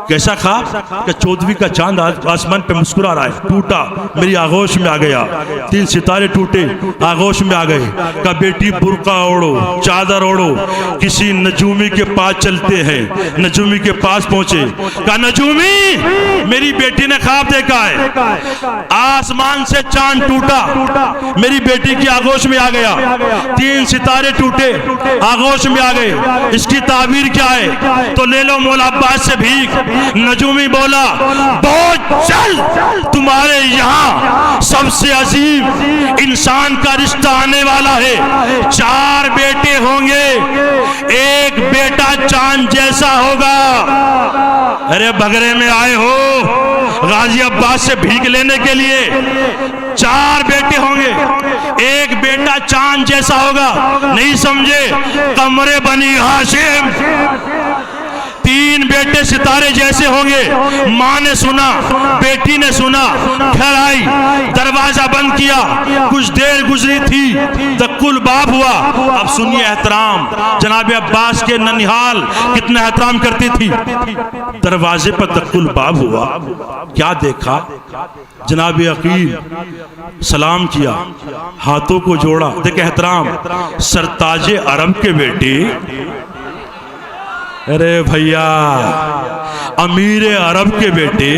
कैसा ख्वाब? कि 14वीं का चांद आसमान पे मुस्कुरा रहा है, टूटा, मेरी आगोश में आ गया। 3 सितारे टूटे, आगोश में आ गए। का बेटी बुर्का ओढ़ो, चादर ओढ़ो, किसी नजूम नजूमी के पास चलते हैं। नजूमी के पास पहुंचे, कहा नजूमी मेरी बेटी ने ख्वाब देखा है, आसमान से चांद टूटा, मेरी बेटी की आगोश में आ गया, 3 सितारे टूटे, आगोश में आ गए, इसकी ताबीर क्या है? तो ले लो मौला अब्बास से भीख। नजूमी बोला बहुत जल्द तुम्हारे यहाँ सबसे अजीम इंसान का रिश्ता आने वाला है, 4 बेटे होंगे, एक बेटा चांद जैसा होगा। अरे बगरे में आए हो गाजी अब्बास से भीख लेने के लिए? 4 बेटे होंगे, एक बेटा चांद जैसा होगा, नहीं समझे? कमरे बनी हाशिम, 3 बेटे सितारे जैसे होंगे। माँ ने सुना, बेटी ने सुना, घर आई, दरवाजा बंद किया, कुछ देर गुजरी थी, तकुल बाब हुआ। अब सुनिए एहतराम, जनाब अब्बास के ननिहाल कितना एहतराम करती थी। दरवाजे पर तकुल बाब हुआ, क्या देखा? जनाब अकील सलाम किया, हाथों को जोड़ा। देखे एहतराम, सरताजे अरब के बेटे, अरे भैया अमीर अरब के बेटे,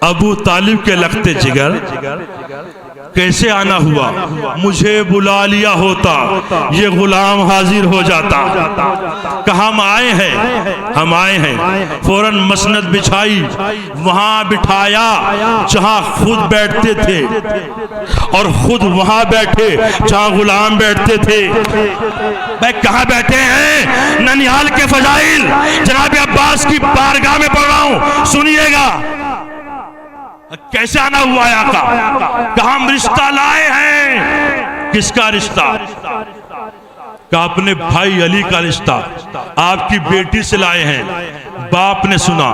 अबू तालिब के लखते जिगर, कैसे आना हुआ? मुझे बुला लिया होता, ये गुलाम हाजिर हो जाता। कहा हम आए हैं, हम आए हैं। फौरन मसनद बिछाई, वहां बिठाया जहां खुद बैठते थे, और खुद वहां बैठे जहां गुलाम बैठते थे। भाई कहां बैठे हैं? ननिहाल के फजाइल जनाब अब्बास की बारगाह में पढ़ रहा हूं, सुनिएगा। कैसे आना हुआ है आका? कहा हम रिश्ता लाए हैं। किसका रिश्ता? कहा अपने भाई अली का रिश्ता, आपकी बेटी से लाए हैं। बाप ने सुना,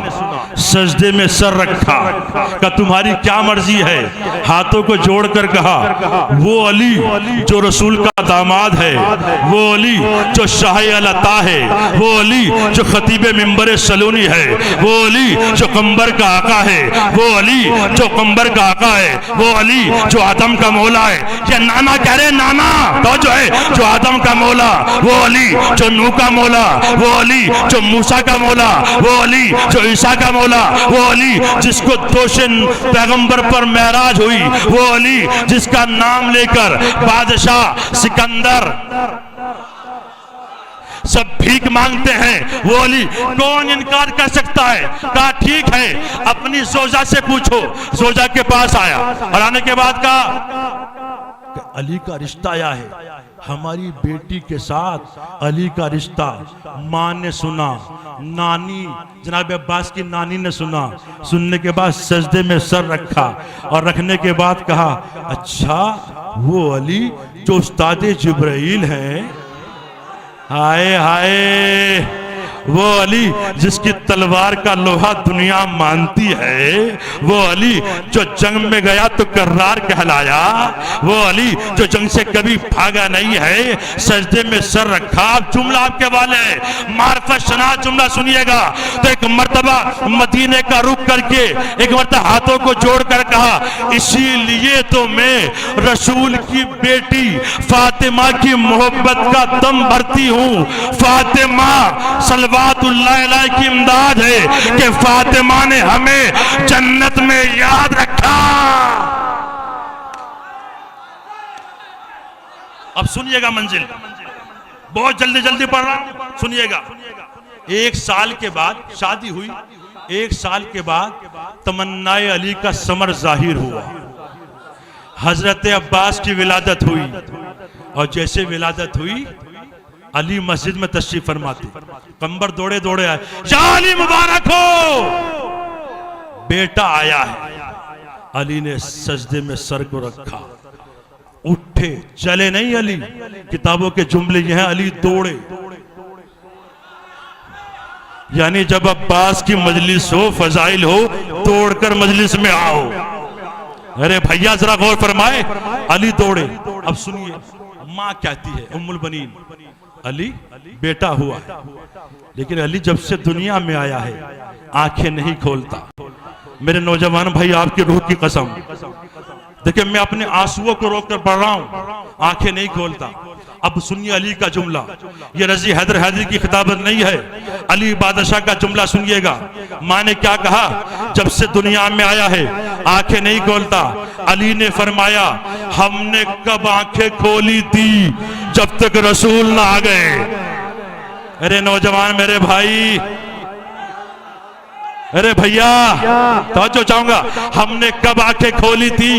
सजदे में सर रखा, कहा तुम्हारी क्या मर्जी है? हाथों को जोड़कर कहा वो अली जो रसूल का दामाद है, वो अली जो शाह अलता है, वो अली जो खतीब मिंबर सलूनी है, वो अली जो कंबर का आका है, वो अली जो कंबर का आका है, वो अली जो आदम का मौला है। ये नाना कह रहे, नाना तो जो है जो आदम का मौला, वो अली जो नूह का मौला, वो अली जो मूसा का मौला, वो अली जो ईसा का मौला, वो अली जिसको दोषे पैगंबर पर महराज हुई, वो अली जिसका नाम लेकर बादशाह सिकंदर सब भीख मांगते हैं, वो अली। कौन इनकार कर सकता है? कहा ठीक है, अपनी जोजा से पूछो। जोजा के पास आया और आने के बाद कहा अली का रिश्ता आया है, हमारी बेटी के साथ अली का रिश्ता। माँ ने सुना, नानी जनाब अब्बास की नानी ने सुना, सुनने के बाद सजदे में सर रखा और रखने के बाद कहा अच्छा वो अली जो उस्ताद जिब्राइल हैं? हाय हाय, वो अली जिसकी तलवार का लोहा दुनिया मानती है, वो अली जो जंग में गया तो कर्रार कहलाया, वो अली जो जंग से कभी भागा नहीं है, सजदे में सर रखा। जुमला आपके वाले मार्फत शनात जुमला सुनिएगा। तो एक मर्तबा मदीने का रुख करके एक मर्तबा हाथों को जोड़कर कहा इसीलिए तो मैं रसूल की बेटी फातिमा की मोहब्बत का दम भरती हूँ। फातिमा सलवातुल्लाह की इमदाद है कि फातिमा ने हमें जन्नत में याद रखा। अब सुनिएगा मंजिल, बहुत जल्दी जल्दी पढ़ रहा हूं, सुनिएगा। 1 साल के बाद शादी हुई, 1 साल के बाद तमन्नाए अली का समर जाहिर हुआ, हजरत अब्बास की विलादत हुई। और जैसे विलादत हुई अली मस्जिद में तशरीफ फरमाते, कंबर दौड़े दौड़े आए, या अली मुबारक हो, बेटा आया है। अली ने सजदे में सर को रखा, उठे, चले नहीं अली। किताबों के जुमले ये हैं, अली दौड़े। यानी जब अब्बास की मजलिस हो, फजाइल हो, दौड़कर मजलिस में आओ। अरे भैया जरा गौर फरमाए, अली दौड़े। अब सुनिए, माँ कहती है उम्मुल बनीन, अली बेटा हुआ है, लेकिन अली जब से दुनिया में आया है आंखें नहीं खोलता। मेरे नौजवान भाई, आपकी रूह की कसम, देखिए मैं अपने आंसुओं को रोककर पढ़ रहा हूं, आंखें नहीं खोलता। अब सुनिए अली का जुमला, ये रजी हैदर हैदरी की खिताबत नहीं है, अली बादशाह का जुमला सुनिएगा। माँ ने क्या कहा, जब से दुनिया में आया है आंखें नहीं खोलता। अली ने फरमाया, हमने कब आंखें खोली थी जब तक रसूल ना आ गए। अरे नौजवान मेरे भाई, अरे भैया तो चाहूंगा, हमने कब आंखें खोली थी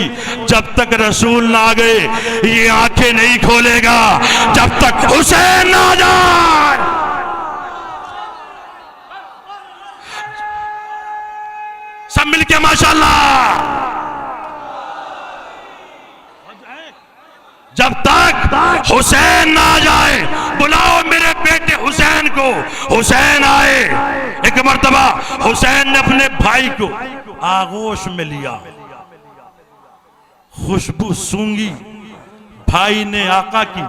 जब तक रसूल ना आ गए। ये आंखें नहीं खोलेगा जब तक हुसैन ना आ जाए। सब मिलके माशाल्लाह। जब तक हुसैन ना आ जाए, बुलाओ मेरे बेटे हुसैन को। हुसैन आए। एक मर्तबा हुसैन ने अपने भाई को आगोश में लिया, खुशबू सूंघी, भाई ने आका की।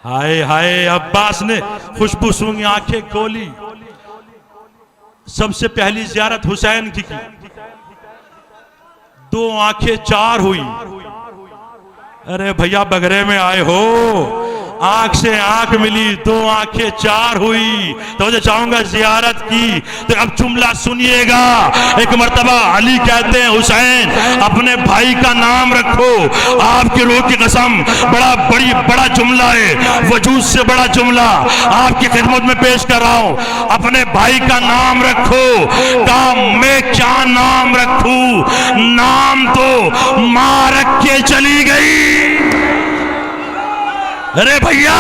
हाय हाय, अब्बास ने खुशबू सूंघी, आंखें खोली। सबसे पहली जियारत हुसैन की 2 आंखें 4 हुई। अरे भैया बगरे में आए हो, आंख से आंख मिली, 2 आंखें 4 हुई। तो मुझे चाहूंगा जियारत की। तो अब जुमला सुनिएगा। एक मर्तबा अली कहते हैं, हुसैन अपने भाई का नाम रखो, आपकी रूह की कसम, बड़ा जुमला है, वजूद से बड़ा जुमला आपकी खिदमत में पेश कर रहा हूं। अपने भाई का नाम रखो। काम मैं क्या नाम रखूं, नाम तो मां रख के चली गई। अरे भैया,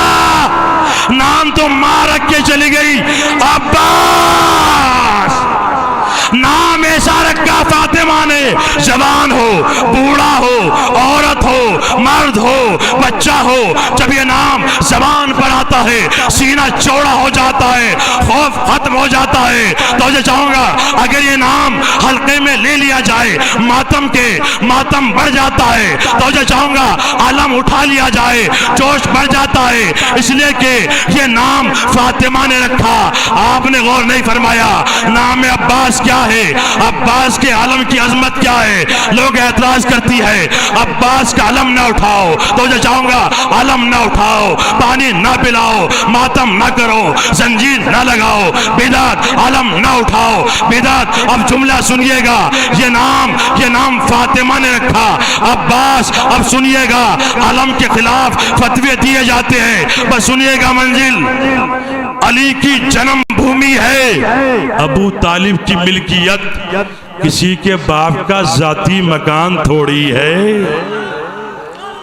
नाम तो मां रख के चली गई, अब्बास। नाम ऐसा रखा फातिमा ने, जवान हो, बूढ़ा हो, औरत हो, मर्द हो, बच्चा हो, जब ये नाम जबान पर आता है सीना चौड़ा हो जाता है, खौफ खत्म हो जाता है। तो मैं चाहूंगा अगर ये नाम हल्के में ले लिया जाए, मातम बढ़ जाता है। तो मैं चाहूंगा आलम उठा लिया जाए, जोश बढ़ जाता है। इसलिए कि ये नाम फातिमा ने रखा, आपने गौर नहीं फरमाया। नाम अब्बास क्या है, अब्बास के आलम की अजमत क्या है। लोग एतराज करती है, अब्बास का आलम ना उठाओ। तो मैं चाहूंगा आलम ना उठाओ, पानी ना पिलाओ, मातम ना करो, जंजीर ना लगाओ, बिदात आलम ना उठाओ, बिदात। अब जुमला सुनिएगा, ये नाम फातिमा ने रखा, अब्बास। अब सुनिएगा, आलम के खिलाफ फतवे दिए जाते हैं, बस सुनिएगा। मंजिल अली की जन्म भूमि है, अबू तालिब की मिल्कियत किसी के बाप का जाती मकान थोड़ी है।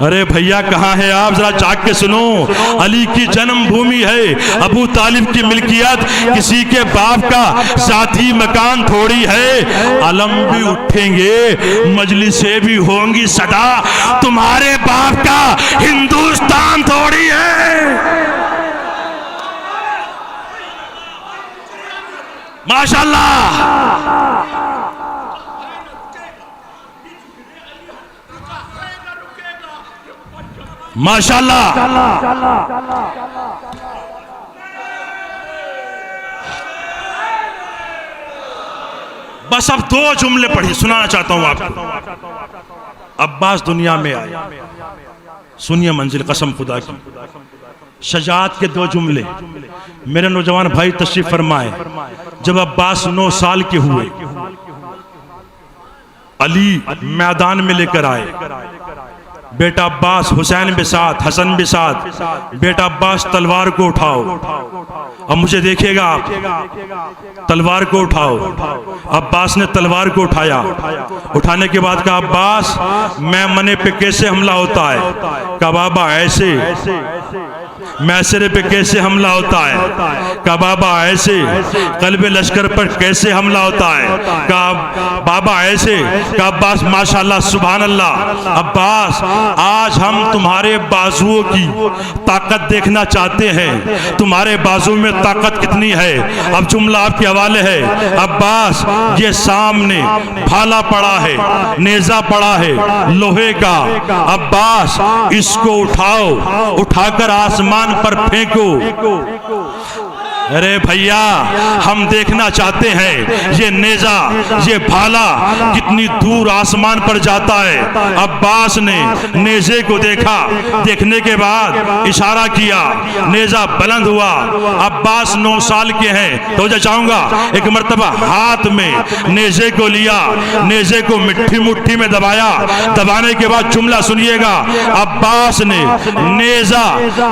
अरे भैया कहाँ है आप, जरा जाग के सुनो। अली की जन्म भूमि है, अबू तालिब की मिल्कियत किसी के बाप का साथी मकान थोड़ी है। अलम भी उठेंगे, मजलिसें भी होंगी सदा, तुम्हारे बाप का हिंदुस्तान थोड़ी है। माशाल्लाह। माशाल्लाह। बस अब 2 जुमले पढ़िए, सुनाना चाहता हूं आपको। अब्बास दुनिया में आए, सुनिए मंजिल, कसम खुदा की, शजात के 2 जुमले। मेरे नौजवान भाई तशरीफ फरमाए। जब अब्बास 9 साल के हुए, अली मैदान में लेकर आए, बेटा अब्बास, हुसैन भी साथ, हसन भी साथ। बेटा अब्बास तलवार को उठाओ, अब मुझे देखिएगा आप, तलवार को उठाओ। अब्बास ने तलवार को उठाया, उठाने के बाद कहा, अब्बास मैं मने पे कैसे हमला होता है। कहा बाबा ऐसे। मैसरे पे कैसे हमला होता है। कहा बाबा ऐसे। कल्बे लश्कर पर कैसे हमला होता है। कहा बाबा ऐसे। कहा अब्बास माशाल्लाह सुभान अल्लाह। अब्बास आज हम तुम्हारे बाजुओं की ताकत देखना चाहते हैं, तुम्हारे बाजू में ताकत कितनी है। अब जुमला आपके हवाले है। अब्बास ये सामने भाला पड़ा है, नेजा पड़ा है लोहे का। अब्बास इसको उठाओ, उठाकर आसमान पर फेंको। अरे भैया, हम देखना चाहते हैं ये नेजा, ये भाला कितनी दूर आसमान पर जाता है। अब्बास ने नेजे को देखा, देखने के बाद इशारा किया, नेजा बुलंद हुआ। अब्बास 9 साल के हैं, तो चाहूंगा एक मर्तबा हाथ में नेजे को लिया, नेजे को मिट्टी मुट्ठी में दबाया, दबाने के बाद जुमला सुनिएगा, अब्बास ने नेजा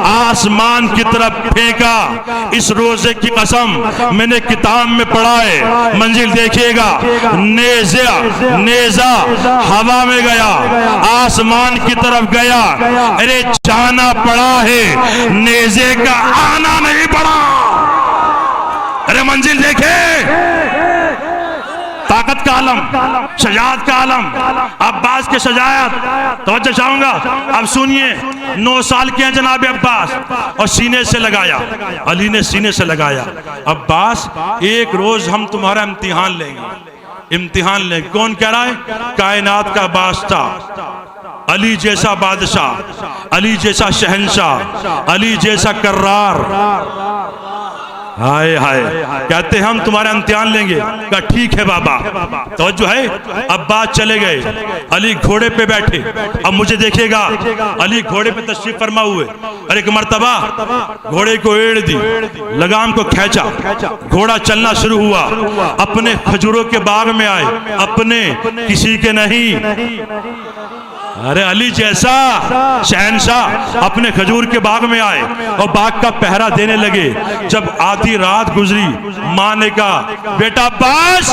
आसमान की तरफ फेंका। इस रोजे की कसम मैंने किताब में पढ़ा है, मंजिल देखिएगा, नेजा हवा में गया, आसमान की तरफ गया। अरे जाना पड़ा है, नेजे का आना नहीं पड़ा। अरे मंजिल देखे, ताकत का आलम, शजाअत का आलम, अब्बास के शजाअत। तो चाहूंगा अब सुनिए, 9 साल के हैं जनाब अब्बास, और सीने से लगाया, अली ने सीने से लगाया, अब्बास एक रोज हम तुम्हारा इम्तिहान लेंगे, इम्तिहान लेंगे। कौन कह रहा है? कायनात का बादशाह, अली जैसा बादशाह, अली जैसा शहंशाह, अली जैसा कर्रार। हाय हाय, कहते हैं हम तुम्हारा इम्तिहान लेंगे। कहा ठीक है बाबा। तो जो है अब्बास चले गए, अली घोड़े पे बैठे। अब मुझे देखिएगा, अली घोड़े पे तशरीफ फरमा हुए, और एक मर्तबा घोड़े को एड़ दी, लगाम को खींचा, घोड़ा चलना शुरू हुआ। अपने खजूरों के बाग में आए, अपने, किसी के नहीं। अरे अली जैसा शहंशाह अपने खजूर के बाग में आए और बाग का पहरा देने लगे। जब आधी रात गुजरी, माँ ने कहा, बेटा अब्बास,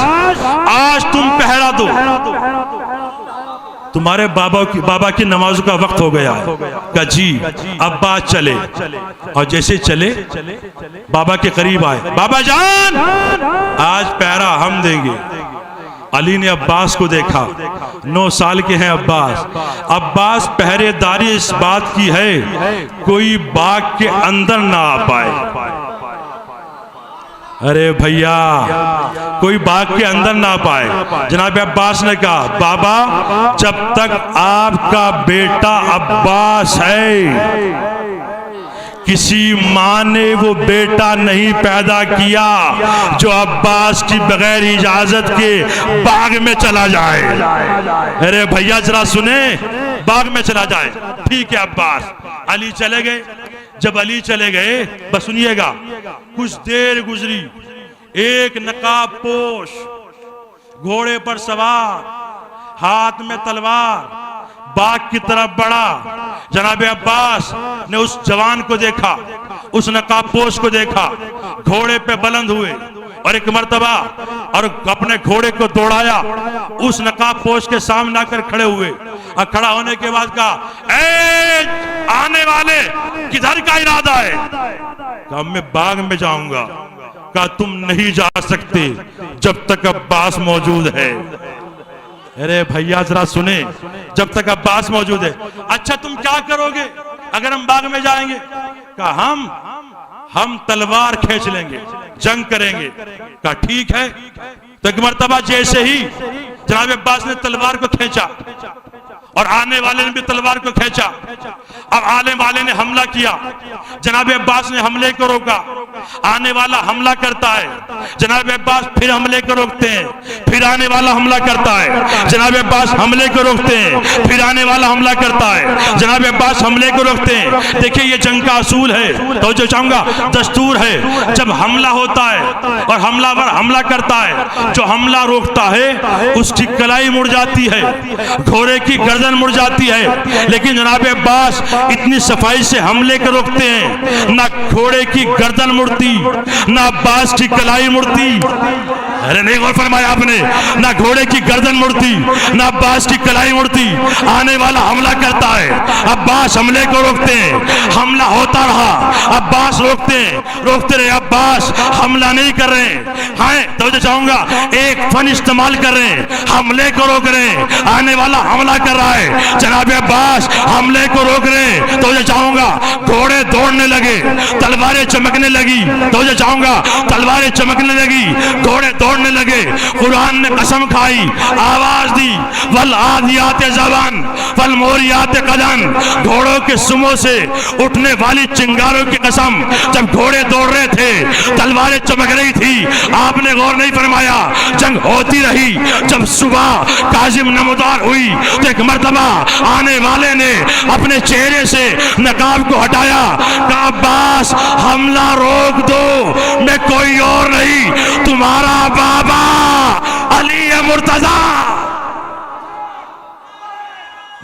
आज तुम पहरा दो, तुम्हारे बाबा की नमाज का वक्त हो गया है। कहा जी। अब्बास चले, और जैसे चले बाबा के करीब आए, बाबा जान आज पहरा हम देंगे। अली ने अब्बास को देखा, 9 साल के हैं अब्बास। अब्बास पहरेदारी इस बात की है कोई बाग के अंदर ना आ पाए। अरे भैया, कोई बाग के अंदर ना पाए। जनाब अब्बास ने कहा, बाबा जब तक आपका बेटा अब्बास है, किसी माँ ने वो बेटा नहीं पैदा किया जो अब्बास की बगैर इजाजत के बाग में चला जाए। अरे भैया जरा सुने, बाग में चला जाए। ठीक है अब्बास। अली चले गए। जब अली चले गए, बस सुनिएगा, कुछ देर गुजरी, एक नकाबपोश घोड़े पर सवार, हाथ में तलवार, बाग की तरफ बढ़ा। जनाब अब्बास ने उस जवान को देखा, उस नकाबपोश को देखा, घोड़े पे बुलंद हुए और एक मर्तबा और अपने घोड़े को दौड़ाया, उस नकाबपोश के सामने आकर खड़े हुए। और खड़ा होने के बाद कहा, ए आने वाले, किधर का इरादा है? कहा मैं बाग में जाऊंगा। कहा तुम नहीं जा सकते जब तक अब्बास मौजूद है। अरे भैया जरा सुने, जब तक अब्बास मौजूद है। अच्छा तुम क्या करोगे अगर हम बाग में जाएंगे? कहा हम तलवार खींच लेंगे, जंग करेंगे। कहा ठीक है। तो एक मर्तबा जैसे ही जनाब अब्बास ने तलवार को खींचा और आने वाले ने भी तलवार को खींचा, अब आने वाले ने हमला किया, जनाब अब्बास ने हमले को रोका। आने वाला हमला करता है, जनाब अब्बास फिर हमले को रोकते हैं, फिर आने वाला हमला करता है, जनाब अब्बास हमले को रोकते हैं, फिर आने वाला हमला करता है, जनाब अब्बास हमले को रोकते हैं। देखिए ये जंग का असूल है, तो जो चाहूंगा दस्तूर है। जब हमला होता है और हमलावर हमला करता है, जो हमला रोकता है उसकी कलाई मुड़ जाती है, घोड़े की गर्दन मुड़ जाती है। लेकिन जनाब अब्बास इतनी सफाई से हमले को रोकते हैं, ना घोड़े की गर्दन मुड़ती, ना अब्बास की कलाई मुड़ती। अरे नहीं गौर फरमाया आपने? ना घोड़े की गर्दन मुड़ती, ना अब्बास की कलाई मुड़ती। आने वाला हमला करता है, अब्बास हमले को रोकते हैं, हमला होता रहा, अब्बास रोकते रहे, अब्बास हमला नहीं कर रहे हैं। हाँ तो चाहूंगा एक फन इस्तेमाल कर रहे हैं, हमले को रोक रहे हैं, आने वाला हमला कर रहा है, जनाब अब्बास हमले को रोक रहे हैं। तो चाहूंगा घोड़े दौड़ने लगे, तलवारें चमकने लगी, तो जो चाहूंगा तलवारें चमकने लगी, घोड़े दौड़ने लगे। कुरान ने कसम खाई, आवाज दी, वल आदियात ज़बान वल मोरियात कदन, घोड़ों के सुमों से उठने वाली चिंगारों की कसम। जब घोड़े दौड़ रहे थे, तलवारें चमक रही थी, आपने गौर नहीं फरमाया, जंग होती रही। जब सुबह काजिम नमदार हुई तो एक मर्तबा आने वाले ने अपने चेहरे से नकाब को हटाया, कहा अब्बास हमला रोक दो, मैं कोई और नहीं तुम्हारा बाबा अली है मुर्तजा।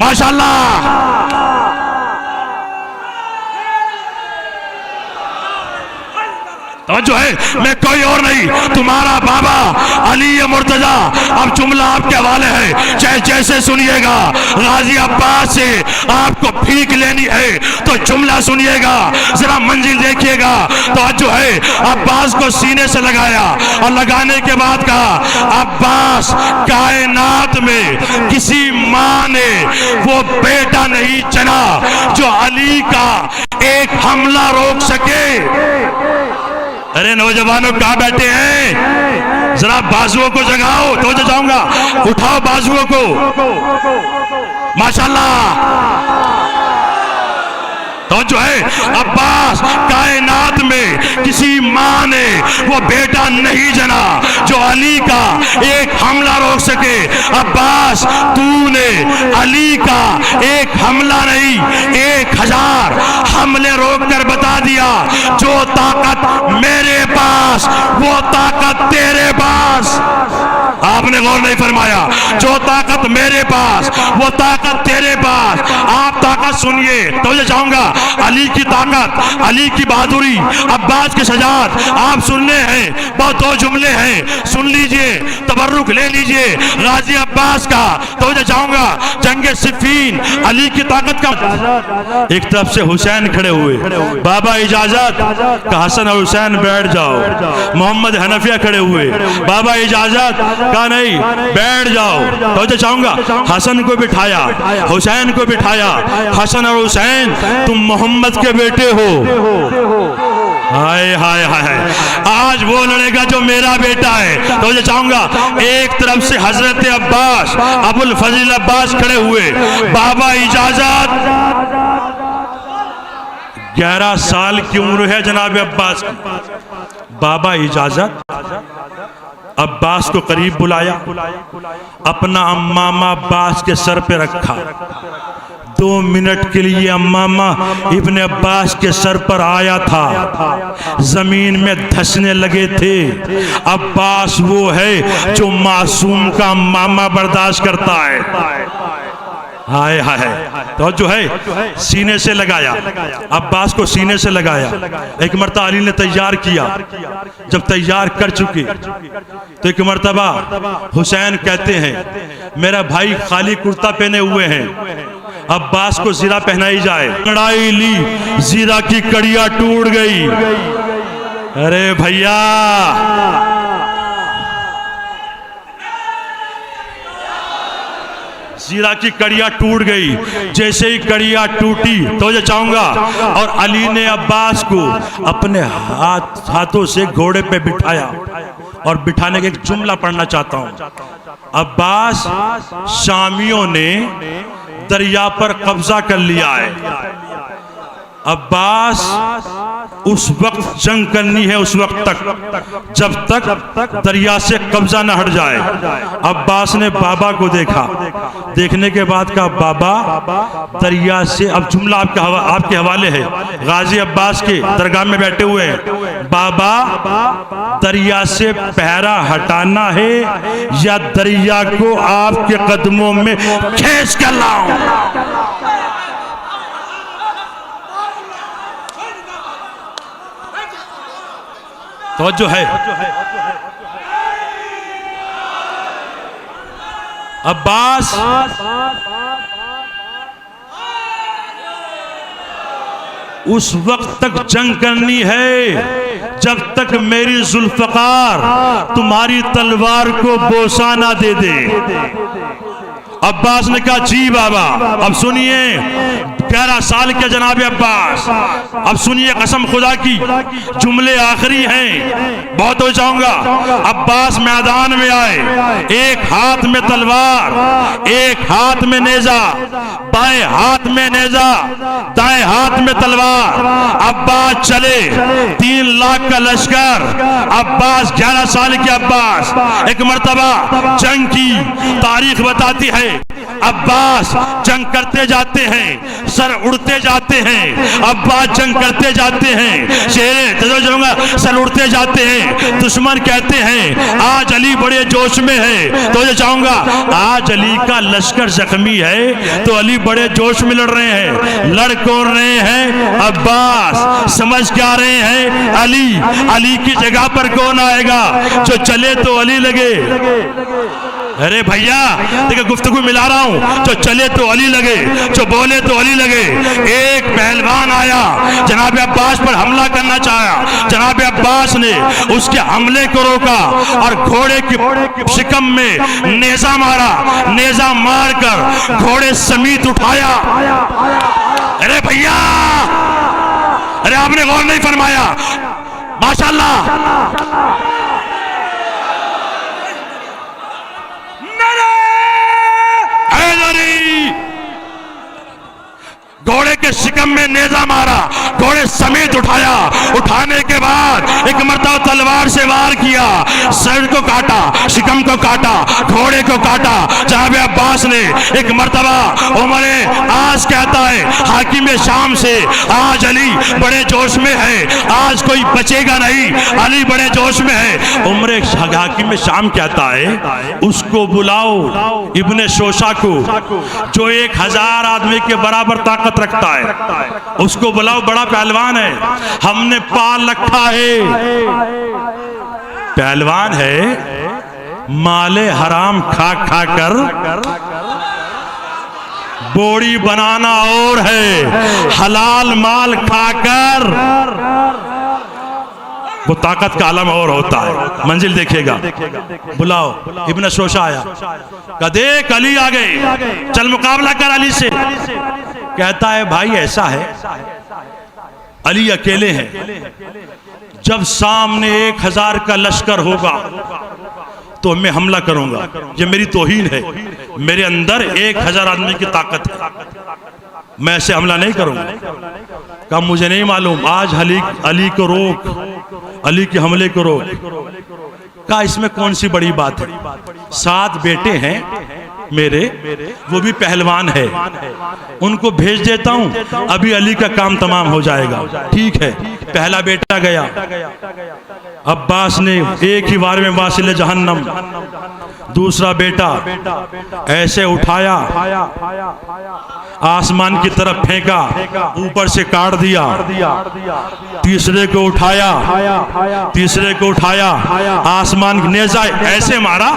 माशाअल्लाह। तो जो है मैं कोई और नहीं तुम्हारा बाबा अली मुर्तजा। अब जुमला आपके हवाले है, चाहे जैसे सुनिएगा। गाजी अब्बास से आपको भीख लेनी है तो जुमला सुनिएगा, जरा मंजिल देखिएगा। तो जो है अब्बास को सीने से लगाया और लगाने के बाद कहा अब्बास कायनात में किसी माँ ने वो बेटा नहीं चना जो अली का एक हमला रोक सके। अरे नौजवानों कहाँ बैठे हैं, जरा बाजुओं को जगाओ। तो जो जाऊंगा उठाओ बाजुओं को। माशाल्लाह। तो जो है अब्बास कायनात में किसी माँ ने वो बेटा नहीं जना जो अली का एक हमला रोक सके। अब्बास तूने अली का एक हमला नहीं 1000 हमले रोक कर बता दिया, जो ताकत मेरे पास वो ताकत तेरे पास। आपने गौर नहीं फरमाया, जो ताकत मेरे पास वो ताकत तेरे पास। आप ताकत सुनिए तो ये चाहूंगा अली की ताकत, अली की बहादुरी, अब्बास की सजाद आप सुनने हैं। बहुत दो जुमले हैं, सुन लीजिए, तबर्रुक ले लीजिए गाजी अब्बास का। तो ये चाहूंगा जंगे सिफीन अली की ताकत का। एक तरफ से हुसैन खड़े हुए, बाबा इजाजत का हसन और हुसैन बैठ जाओ। मोहम्मद हनफिया खड़े हुए, बाबा इजाजत का नहीं बैठ जाओ। तो जो चाहूंगा हसन को बिठाया, हुसैन को बिठाया। हसन और हुसैन तुम मोहम्मद के बेटे हो। हाय हाय हाय, आज वो लड़ेगा जो मेरा बेटा है। तो ये चाहूंगा एक तरफ से हजरत अब्बास अबुल फजल अब्बास खड़े हुए, बाबा इजाजत 11 साल की उम्र है जनाब अब्बास की। बाबा इजाजत अब्बास को करीब बुलाया, अपना अम्मामा अब्बास के सर पे रखा। 2 मिनट के लिए अम्मामा इब्ने अब्बास के सर पर आया था, जमीन में धंसने लगे थे। अब्बास वो है जो मासूम का अम्मामा बर्दाश्त करता है। हाय हाय, तो जो है सीने से लगाया, अब्बास को सीने से लगाया। एक मरतबा अली ने तैयार किया, जब तैयार कर चुके तो एक मरतबा हुसैन कहते हैं मेरा भाई खाली कुर्ता पहने हुए हैं, अब्बास को जीरा पहनाई जाए। लड़ाई ली, जीरा की कड़ियां टूट गई। अरे भैया जीरा की कड़ियां टूट गई। जैसे ही कड़ियां टूटी तो ये चाहूंगा और अली ने अब्बास को अपने हाथों से घोड़े पे बिठाया और बिठाने के एक जुमला पढ़ना चाहता हूं। अब्बास शामियों ने दरिया पर कब्जा कर लिया है। अब्बास उस वक्त जंग करनी है, उस वक्त तक जब तक दरिया से कब्जा न हट जाए। अब्बास ने बाबा को देखा, देखने के बाद कहा बाबा दरिया से, अब जुमला आपके हवाले है, गाजी अब्बास के दरगाह में बैठे हुए हैं। बाबा दरिया से पहरा हटाना है या दरिया को आपके कदमों में खींच कर लाऊं? तो जो है अब्बास उस वक्त तक जंग करनी है जब तक मेरी जुल्फकार तुम्हारी तलवार को बोसा ना दे दे। अब्बास ने कहा जी बाबा। अब सुनिए 11 साल के जनाब अब्बास, अब सुनिए कसम खुदा की, जुमले आखिरी हैं, बहुत हो जाऊंगा। अब्बास मैदान में आए, एक हाथ में तलवार, एक हाथ में नेजा, बाएं हाथ में नेजा, दाएं हाथ में तलवार। अब्बास चले, 3 लाख का लश्कर। अब्बास 11 साल के अब्बास, एक मर्तबा जंग की तारीख बताती है, अब्बास जंग करते जाते हैं, सर उड़ते जाते हैं। अब्बास जंग करते जाते हैं, चेहरे सर उड़ते जाते हैं। दुश्मन कहते हैं आज अली बड़े जोश में है, तो चाहूंगा आज अली का लश्कर जख्मी है तो अली बड़े जोश में लड़ रहे हैं। लड़ कौन रहे हैं? अब्बास। समझ क्या रहे हैं? अली। अली की जगह पर कौन आएगा? जो चले तो अली लगे। अरे भैया देखिए गुफ्तगू मिला रहा हूं, जो चले तो अली लगे, जो बोले तो अली लगे। एक पहलवान आया, जनाब अब्बास पर हमला करना चाहा। जनाब अब्बास ने उसके हमले को रोका और घोड़े की शिकम में नेजा मारा। नेजा मारकर घोड़े समेत उठाया। अरे भैया, अरे आपने गौर नहीं फरमाया, माशाल्लाह। घोड़े के शिकम में नेजा मारा, घोड़े समेत उठाया। उठाने के बाद एक मर्तबा तलवार से वार किया, सर को काटा, शिकम को काटा, घोड़े को काटा। जनाब अब्बास ने एक मर्तबा उमरे आज कहता है हाकिम शाम से, आज अली बड़े जोश में है, आज कोई बचेगा नहीं, अली बड़े जोश में है। उमरे हाकिम शाम कहता है उसको बुलाओ, इब्ने शोशा को, जो 1000 आदमी के बराबर ताकत रखता है, उसको बुलाओ, बड़ा पहलवान है, हमने पाल रखा है। पहलवान है, माले हराम खा खा कर बॉडी बनाना और है, हलाल माल खाकर वो ताकत का आलम और होता है। मंजिल देखिएगा। बुलाओ, इब्न शोशा आया, कहा देख अली आ गए, चल मुकाबला कर अली से। कहता है भाई ऐसा है, अली अकेले हैं, जब सामने 1000 का लश्कर होगा तो मैं हमला करूंगा, ये मेरी तौहीन है, मेरे अंदर 1000 आदमी की ताकत है, मैं ऐसे हमला नहीं करूंगा। कहा मुझे नहीं मालूम, आज अली को रोक, अली के हमले को रोक। कहा इसमें कौन सी बड़ी बात है, 7 बेटे हैं मेरे, वो भी पहलवान है, उनको भेज देता हूं, अभी अली का काम तमाम हो जाएगा। ठीक है। पहला बेटा गया, अब्बास ने एक ही बार में वासिल जहन्नम। दूसरा बेटा ऐसे उठाया, आसमान की तरफ फेंका, ऊपर से काट दिया। तीसरे को उठाया, तीसरे को उठाया, आसमान नेजा ऐसे मारा,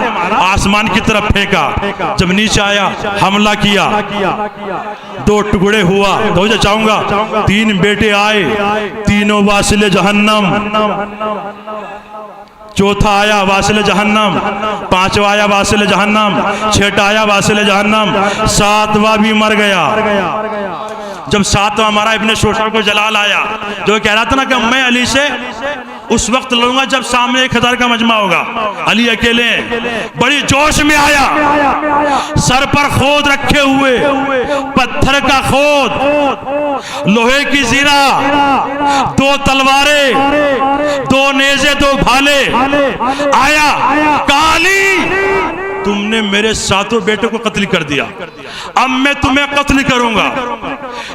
आसमान की तरफ फेंका। जब नीचे आया हमला किया, 2 टुकड़े हुआ। तो चाहूंगा 3 बेटे आए, तीनों वासिल जहन्नम। चौथा आया वासिल जहन्नम, 5वां आया वासिल जहन्नम, 6ठा आया वासिल जहन्नम, 7वां भी मर गया। जब 7वां मारा, इब्ने शोशा को जलाल आया, जो कह रहा था ना कि मैं अली से उस वक्त लड़ूंगा जब सामने 1000 का मजमा होगा। अली अकेले हैं, बड़ी जोश में आया, सर पर खोद रखे हुए, पत्थर का खोद, लोहे की जीरा, 2 तलवारें, 2 नेज़े, 2 भाले। आया, काली तुमने मेरे 7 बेटों को कत्ल कर दिया, अब मैं तुम्हें कत्ल करूंगा।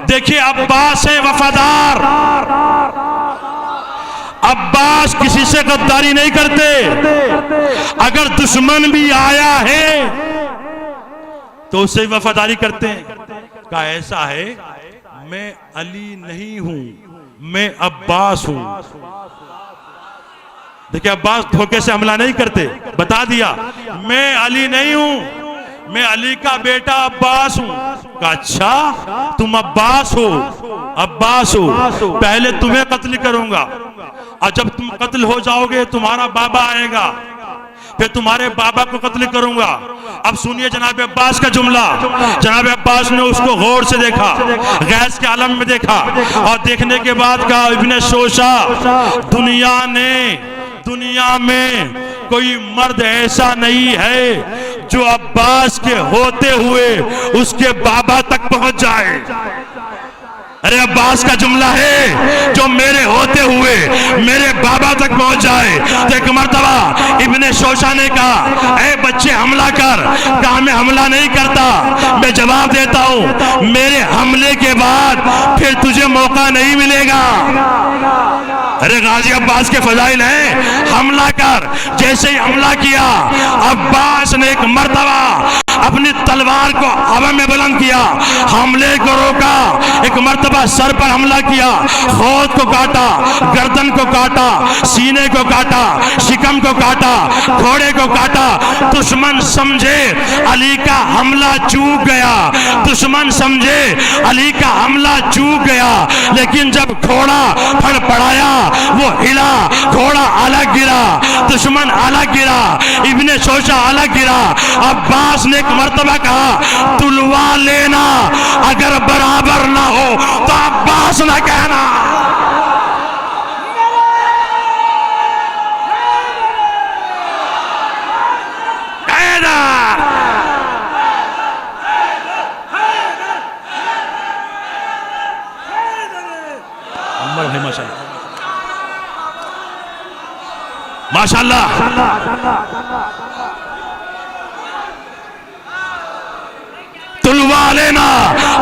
देखिए अब्बास है वफादार, अब्बास किसी से गद्दारी नहीं करते, अगर दुश्मन भी आया है तो उससे वफादारी करते हैं। कहा ऐसा है, मैं अली नहीं हूं, मैं अब्बास हूं। देखिए अब्बास धोखे से हमला नहीं करते, बता दिया मैं अली नहीं हूं, मैं अली का बेटा अब्बास हूं। कहा अच्छा तुम अब्बास हो, अब्बास हो, पहले तुम्हें कत्ल करूंगा और जब तुम कत्ल हो जाओगे तुम्हारा बाबा आएगा, फिर तुम्हारे बाबा को कत्ल करूंगा। अब सुनिए जनाब अब्बास का जुमला। जनाब अब्बास ने उसको गौर से देखा, गैस के आलम में देखा और देखने के बाद कहा, इब्ने शोशा, दुनिया में कोई मर्द ऐसा नहीं है जो अब्बास के होते हुए उसके बाबा तक पहुंच जाए। अरे अब्बास का जुमला है, जो मेरे होते हुए मेरे बाबा तक पहुंच जाए। तो एक मर्तबा इब्ने शोशा ने कहा, ए बच्चे हमला कर। कहा मैं हमला नहीं करता, मैं जवाब देता हूं, मेरे हमले के बाद फिर तुझे मौका नहीं मिलेगा। अरे गाजी अब्बास के फजाइल हैं, हमला कर। जैसे ही हमला किया, अब्बास ने एक मर्तबा अपनी तलवार को हवा में बुलंद किया, हमले को रोका। एक मर्तबा सर पर हमला किया, होंठ को काटा, गर्दन को काटा, सीने को काटा, शिकम को काटा, घोड़े को काटा। दुश्मन समझे अली का हमला चूक गया, दुश्मन समझे अली का हमला चूक गया। लेकिन जब घोड़ा फड़फड़ाया, वो हिला, घोड़ा अलग गिरा, दुश्मन अलग गिरा, इब्ने शोशा अलग गिरा। अब्बास ने एक मर्तबा कहा, तुलवा लेना, अगर बराबर ना हो तो अब्बास ना कहना। अम्बर भाई माशाल्लाह, माशाल्लाह। तुलवा लेना,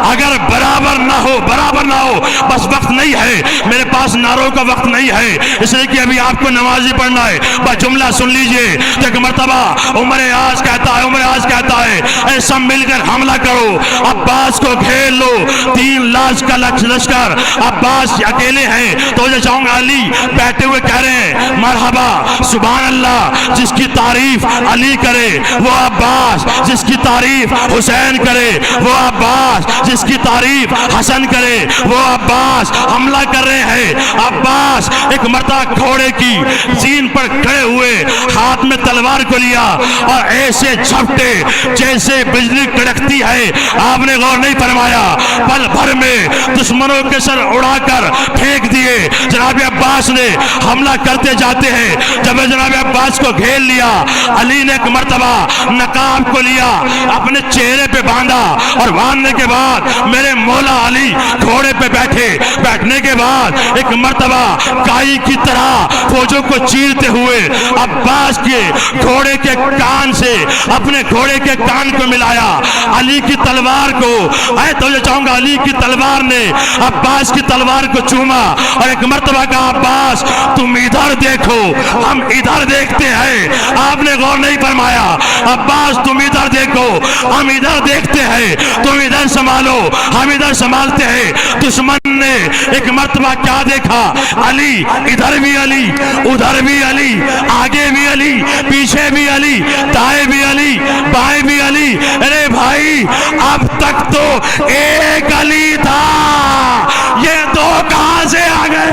अगर बराबर ना हो, बराबर ना हो। बस वक्त नहीं है मेरे पास, नारों का वक्त नहीं है, इसलिए कि अभी आपको नमाज़ी पढ़ना है। बस जुमला सुन लीजिए। तो एक मर्तबा उमर आज कहता है, उमर आज कहता है, ऐ सब मिलकर हमला करो, अब्बास को घेर लो। 3 लाख का लश्कर, अब्बास अकेले हैं। तो जाऊंगा, अली बैठे हुए कह रहे हैं, मरहबा, सुभान अल्लाह, जिसकी तारीफ अली करे वो अब्बास, जिसकी तारीफ हुसैन करे वो अब्बास, जिसकी तारीफ हसन करे वो अब्बास। हमला कर रहे हैं। अब्बास एक मर्तबा घोड़े की सीन पर खड़े हुए, हाथ में तलवार को लिया और ऐसे झपटे जैसे बिजली कड़कती है। आपने गौर नहीं फरमाया, पल भर में दुश्मनों के सर उड़ाकर फेंक दिए। जनाब अब्बास ने हमला करते जाते हैं। जब जनाब अब्बास को घेर लिया, अली ने एक मर्तबा नकाब को लिया, अपने चेहरे पे बांधा और बांधने के बाद मेरे मौला अली घोड़े पे बैठे। बैठने के बाद एक मर्तबा काई की तरह फौजों को चीरते हुए अब्बास के घोड़े के कान से अपने घोड़े के कान को मिलाया। अली की तलवार को, तो ये चाहूंगा, अली की तलवार ने अब्बास की तलवार को चूमा और एक मर्तबा कहा, अब्बास तुम इधर देखो, हम इधर देखते हैं। आपने गौर नहीं फरमाया, अब्बास तुम इधर देखो, हम इधर देखते हैं, तुम इधर संभालो, हम इधर संभालते हैं। दुश्मन ने एक मर्तबा क्या देखा, अली, इधर भी अली, उधर भी अली, आगे भी अली, पीछे भी अली, दाएं भी अली, बाएं भी अली। अरे भाई, अब तक तो एक अली था, ये 2 कहां से आ गए?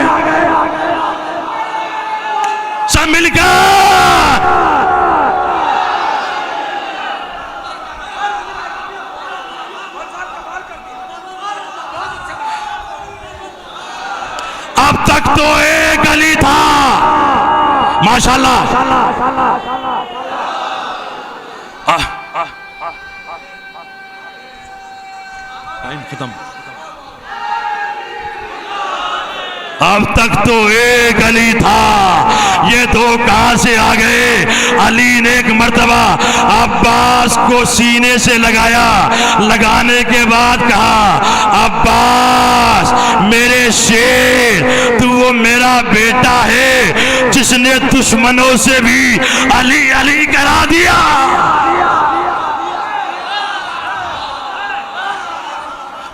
सब मिलकर अब तक तो एक अली था। माशाल्लाह। टाइम खत्म। अब तक तो एक अली था, ये 2 कहां से आ गए? अली ने एक मर्तबा अब्बास को सीने से लगाया, लगाने के बाद कहा, अब्बास मेरे शेर, तू वो मेरा बेटा है जिसने दुश्मनों से भी अली अली करा दिया।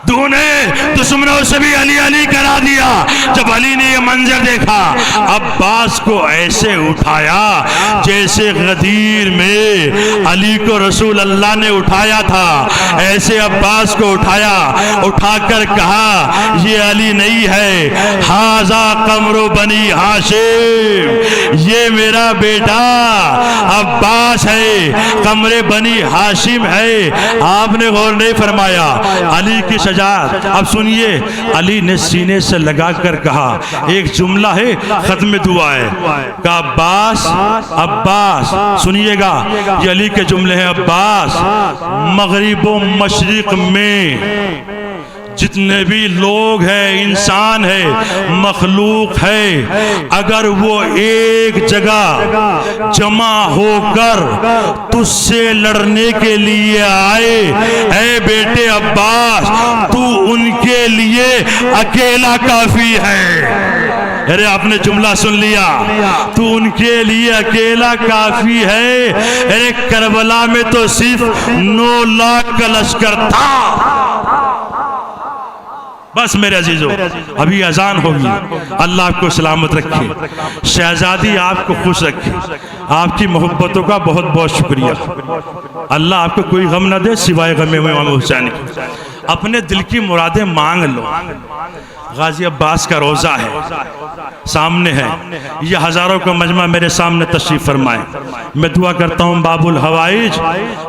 तूने दुश्मनों से भी अली अली करा दिया। जब अली ने यह मंजर देखा, अब्बास को ऐसे उठाया जैसे गदीर में अली को रसूल अल्लाह ने उठाया था, ऐसे अब्बास को उठाया। उठाकर कहा ये अली नहीं है, हाजा कमरो बनी हाशिम, ये मेरा बेटा अब्बास है, कमरे बनी हाशिम है। आपने गौर नहीं फरमाया अली की शजाअत। अब सुनिए, अली ने सीने से लगाकर कहा, एक जुमला है, खत्म दुआ है, का अब्बास अब्बास, सुनिएगा ये अली के जुमले हैं। अब्बास, मगरिब व मशरिक में जितने भी लोग हैं, इंसान है, मखलूक है, अगर वो एक जगह जमा होकर तुझसे लड़ने के लिए आए, ऐ बेटे अब्बास, तू उनके लिए अकेला काफी है। अरे आपने जुमला सुन लिया, तू उनके लिए अकेला काफी है। अरे करबला में तो सिर्फ 9 लाख का लश्कर था। बस मेरे अजीजों, अभी अजान होगी। अल्लाह आपको सलामत रखे, शहजादी आपको खुश रखे, आपकी मोहब्बतों का बहुत बहुत शुक्रिया। अल्लाह आपको कोई गम ना दे सिवाय गमे इमाम हुसैन के। अपने दिल की मुरादें मांग लो। गाजी अब्बास का रोज़ा है, सामने है, ये हज़ारों का मजमा मेरे सामने तशरीफ़ फरमाए। मैं दुआ करता हूँ बाबुल हवाइज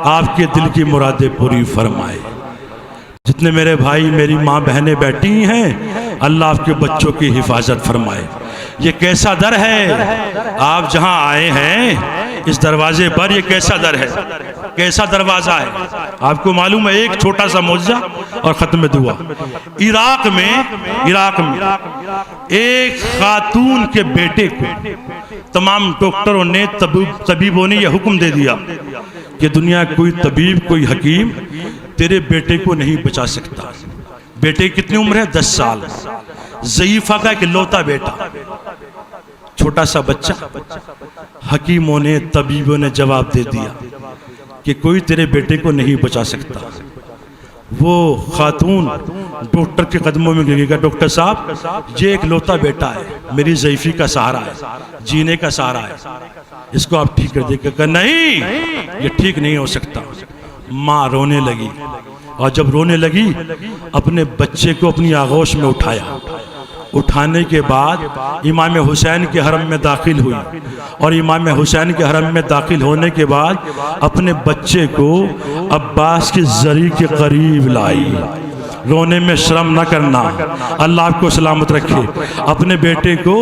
आपके दिल की मुरादें पूरी फरमाए। जितने मेरे भाई मेरी माँ बहनें बैठी हैं, अल्लाह आपके बच्चों की हिफाजत फरमाए। ये कैसा दर है, आप जहाँ आए हैं इस दरवाजे पर, ये कैसा दर है, कैसा दरवाज़ा है। आपको मालूम है, एक छोटा सा मौजज़ा और ख़त्म दुआ। इराक में एक खातून के बेटे को तमाम डॉक्टरों ने, तबीबों ने यह हुक्म दे दिया कि दुनिया कोई तबीब, कोई हकीम तेरे बेटे को नहीं बचा सकता। बेटे की कितनी उम्र है? 10 साल। ज़ईफ़ा का इकलौता बेटा, छोटा सा बच्चा। हकीमों ने, तबीबों ने जवाब दे दिया कि कोई तेरे बेटे को नहीं बचा सकता। वो खातून डॉक्टर के कदमों में गिरेगा, डॉक्टर साहब ये इकलौता बेटा है, मेरी ज़ईफ़ी का सहारा है, जीने का सहारा है, इसको आप ठीक कर देगा। नहीं, ये ठीक नहीं हो सकता। माँ रोने लगी, और जब रोने लगी अपने बच्चे को अपनी आगोश में उठाया। उठाने के बाद इमाम हुसैन के हरम में दाखिल हुई, और इमाम हुसैन के हरम में दाखिल होने के बाद अपने बच्चे को अब्बास की जरी के करीब लाई। रोने में शर्म न करना, अल्लाह आपको सलामत रखे। अपने बेटे को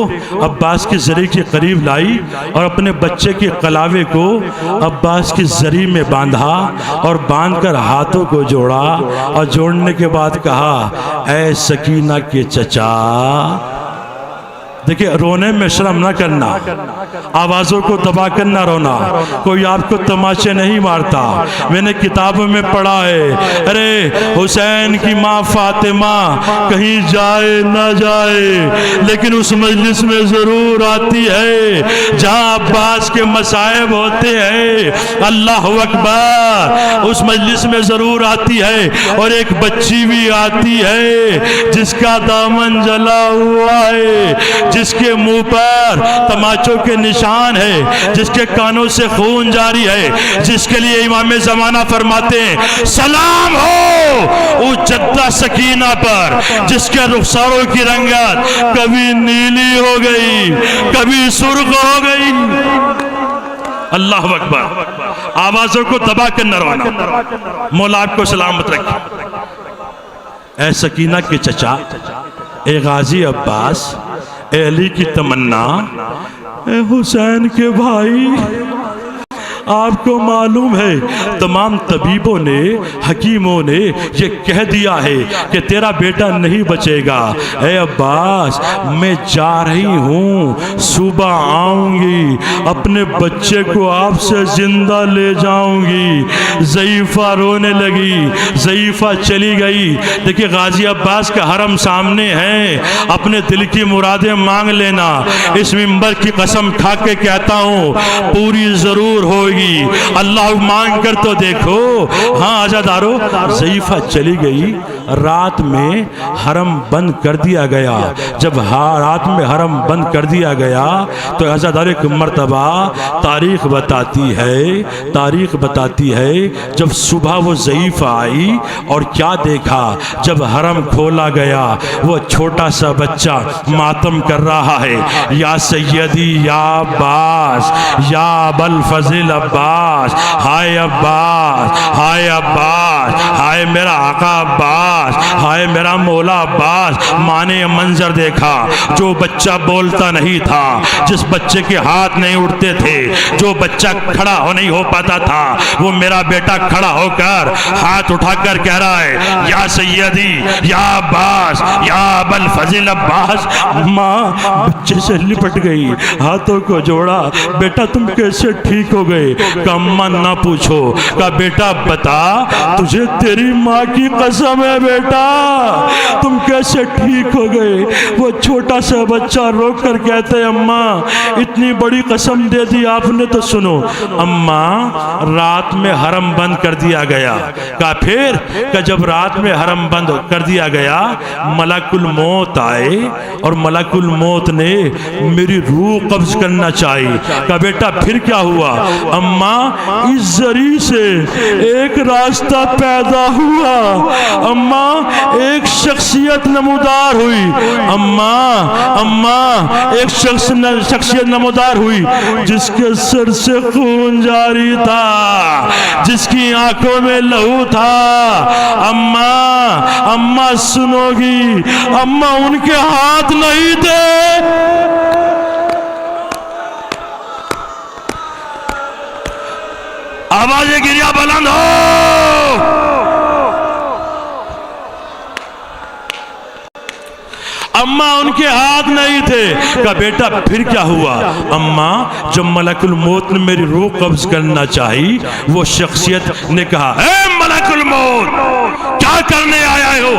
अब्बास की जरी के करीब लाई और अपने बच्चे के कलावे को अब्बास की जरी में बांधा और बांधकर हाथों को जोड़ा, और जोड़ने के बाद कहा, ऐ सकीना के चचा। देखिए, रोने में शर्म ना करना, आवाज़ों को दबा कर ना रोना। कोई आपको तमाचे नहीं मारता। मैंने किताबों में पढ़ा है, अरे हुसैन की माँ फातिमा कहीं जाए ना जाए, लेकिन उस मजलिस में ज़रूर आती है जहाँ अब्बास के मसाइब होते हैं। अल्लाह अकबर, उस मजलिस में ज़रूर आती है। और एक बच्ची भी आती है जिसका दामन जला हुआ है, जिसके मुंह पर तमाचों के निशान है, जिसके कानों से खून जारी है, जिसके लिए इमाम ज़माना फरमाते हैं, सलाम हो उस जद्दा सकीना पर जिसके रुखसारों की रंगत कभी नीली हो गई, कभी सुर्ख हो गई। अल्लाह अकबर, आवाज़ों को दबा कर न रोना। मौला आपको सलामत रखे। ऐ सकीना के चचा, ए गाजी अब्बास, ए अली की तमन्ना, ए हुसैन के भाई, आपको मालूम है तमाम तबीबों ने, हकीमों ने ये कह दिया है कि तेरा बेटा नहीं बचेगा। ए अब्बास, मैं जा रही हूँ, सुबह आऊँगी, अपने बच्चे को आपसे जिंदा ले जाऊँगी। ज़ईफ़ा रोने लगी, ज़ईफ़ा चली गई। देखिए, गाजी अब्बास का हरम सामने है, अपने दिल की मुरादें मांग लेना। इस मिंबर की कसम खा के कहता हूँ, पूरी ज़रूर होगी। अल्लाह मांग कर तो देखो। हाँ आजादारो, ज़ईफ़ा चली गई, रात में हरम बंद कर दिया गया। जब रात में हरम बंद कर दिया गया तो हज़रत हर एक मर्तबा तारीख़ बताती है जब सुबह वो ज़ईफ़ आई और क्या देखा, जब हरम खोला गया वो छोटा सा बच्चा मातम कर रहा है, या सैयदी या अब्बास या अबल फज़िल अब्बास, हाय अब्बास, हाय अब्बास, हाय मेरा आका अब्बास, हाय मेरा मौला अब्बास। माँ ने मंजर देखा, जो बच्चा बोलता नहीं था, जिस बच्चे के हाथ नहीं उठते थे, जो बच्चा खड़ा नहीं हो पाता था, वो मेरा बेटा खड़ा होकर हाथ उठाकर कह रहा है या सैयदी या अब्बास या अबल फज़िल अब्बास। माँ बच्चे से लिपट गई, हाथों को जोड़ा, बेटा तुम कैसे ठीक हो गए? का अम्मा ना पूछो, का बेटा बता, तुझे तेरी माँ की कसम है बेटा, तुम कैसे ठीक हो गए? वो छोटा सा बच्चा रोक कर कहते अम्मा इतनी बड़ी कसम दे दी आपने तो सुनो। अम्मा रात में हरम बंद कर दिया गया। का फिर का जब रात में हरम बंद कर दिया गया, मलकुल मौत आए और मलकुल मौत ने मेरी रूह कब्ज करना चाहिए। का बेटा फिर क्या हुआ? अम्मा इस जरी से एक रास्ता पैदा हुआ, अम्मा एक शख्सियत नमूदार हुई, अम्मा एक शख्सियत नमूदार हुई जिसके सर से खून जारी था, जिसकी आंखों में लहू था। अम्मा सुनोगी, अम्मा उनके हाथ नहीं थे, आवाज़ गिरिया बुलंद हो। अम्मा उनके हाथ नहीं थे। का बेटा फिर क्या हुआ? अम्मा जब मलकुल मौत ने मेरी रूह कब्ज करना चाहिए, वो शख्सियत ने कहा ए मलकुल मौत क्या करने आया हो?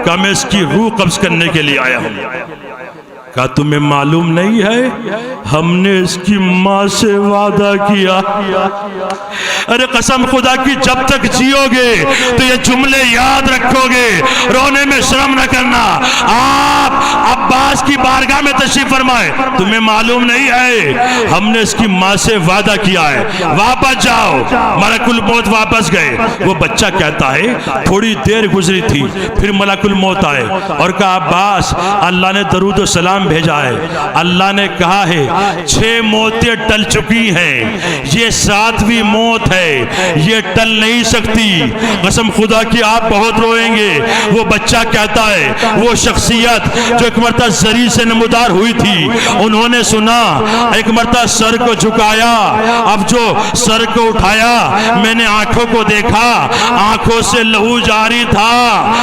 का मैं इसकी रूह कब्ज करने के लिए आया हूं। का तुम्हें मालूम नहीं है हमने इसकी माँ से वादा किया? अरे कसम खुदा की जब तक जियोगे तो ये जुमले याद रखोगे, रोने में शर्म न करना। आप अब्बास की बारगाह में तशरीफ फरमाए, तुम्हें मालूम नहीं है हमने इसकी माँ से वादा किया है, वापस जाओ। मलकुल मौत वापस गए। वो बच्चा कहता है थोड़ी देर गुजरी थी, फिर मलकुल मौत आए और कहा अब्बास अल्लाह ने दरूद व सलाम भेजा है। अल्लाह ने कहा है 6 मौतें टल चुकी हैं, ये 7वीं मौत है, ये टल नहीं सकती। कसम खुदा की आप बहुत रोएंगे। वो बच्चा कहता है वो शख्सियत जो एक मरतबा जरी से नमूदार हुई थी, उन्होंने सुना, एक मरतबा सर को झुकाया, अब जो सर को उठाया मैंने आंखों को देखा, आंखों से लहू जारी था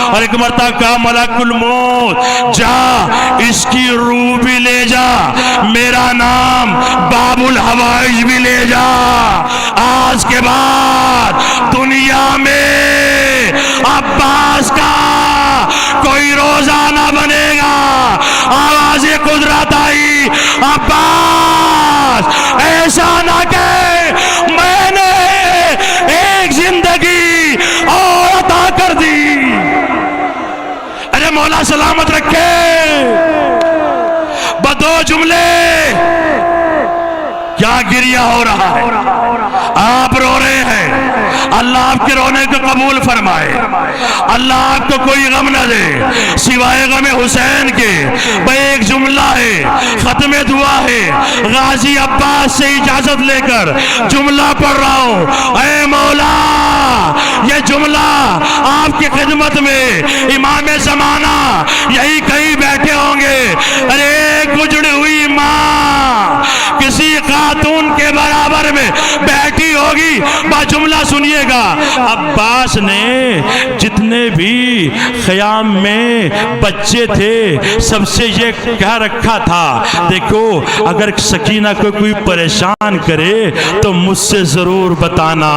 और एक मरतबा कहा मलकुल मौत जा इसकी रूह भी ले जा, मेरा नाम बाबुल हवाइज भी ले जा। आज के बाद दुनिया में अब्बास का कोई रोजा ना बनेगा। आवाज कुदरत आई, अब्बास ऐसा ना कहे मैंने एक जिंदगी और अता कर दी। अरे मौला सलामत रखे। बदो जुमले क्या गिरिया हो रहा है, आप रो रहे हैं, अल्लाह आपके रोने को कबूल फरमाए, अल्लाह आपको कोई गम न दे सिवाय गम हुसैन के। भाई एक जुमला है, खत्म दुआ है, गाजी अब्बास से इजाजत लेकर जुमला पढ़ रहा हूं। ऐ मौला ये जुमला आपकी खिदमत में इमाम ज़माना यही कहीं बैठे होंगे। अरे गुजरी हुई माँ किसी खातून के बराबर में बैठी होगी, बा जुमला सुनिएगा। अब्बास ने जितने भी ख़याम में बच्चे थे सबसे ये कह रखा था, देखो अगर सकीना को कोई परेशान करे तो मुझसे ज़रूर बताना,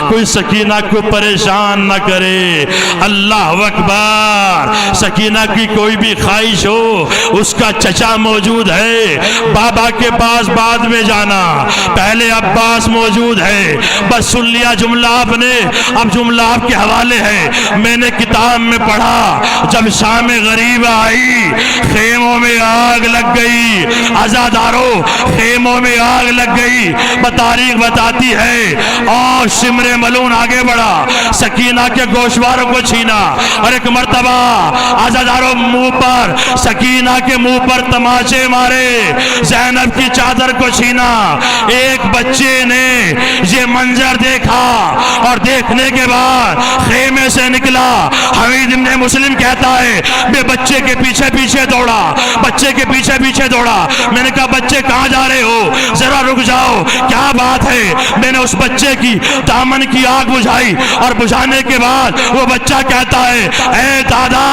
कोई सकीना को परेशान ना करे। अल्लाह अकबर। सकीना की कोई भी ख्वाहिश हो, उसका चचा मौजूद है, बाबा के पास बाद में जाना, पहले अब्बास मौजूद है। बस सुन लिया जुमला आपने। अब जुमला आपके हवाले है। मैंने किताब में पढ़ा, जब शाम गरीब आई खेमों में आग लग गई। आजादारों, खेमों में आग लग गई। तारीख बताती है। और सिमरे मलून आगे बढ़ा, सकीना के गोशवारों को छीना और एक मर्तबा आजादारों मुंह पर, सकीना के मुंह पर तमाचे मारे, ज़ैनब की चादर को छीना। एक बच्चे ने ये मंजर देखा और देखने के बाद खेमे से निकला। हमीद इब्ने मुस्लिम कहता है मैं बच्चे के पीछे पीछे दौड़ा, बच्चे के पीछे पीछे दौड़ा। मैंने कहा बच्चे कहाँ जा रहे हो, जरा रुक जाओ, क्या बात है। मैंने उस बच्चे की दामन की आग बुझाई और बुझाने के बाद वो बच्चा कहता है ए दादा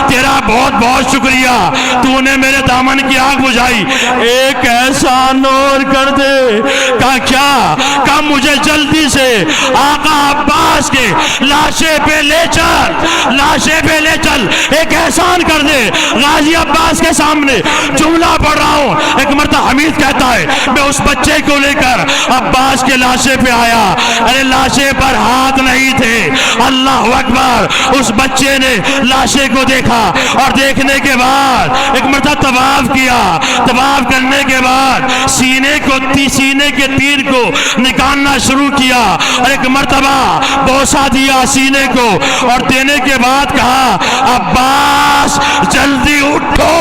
तेरा बहुत बहुत शुक्रिया, तूने मेरे दामन की आग बुझाई, एक ऐसा नूर कर दे। कहा क्या? कहा मुझे जल्दी से आका अब्बास के लाशे पे ले चल, लाशे पे ले चल, एक एहसान कर दे। गाजी अब्बास के सामने जुमला पढ़ रहा हूं। एक मर्तबा हमीद कहता है मैं उस बच्चे को लेकर अब्बास के लाशे पे आया। अरे लाशे पर हाथ नहीं थे। अल्लाह अकबर। उस बच्चे ने लाशे को देखा और देखने के बाद एक मर्तबा तवाफ किया। तवाफ करने के बाद सीने के तीर को निकालना शुरू किया और एक मर्तबा बोसा दिया सीने को और देने के बाद कहा अब्बास जल्दी उठो,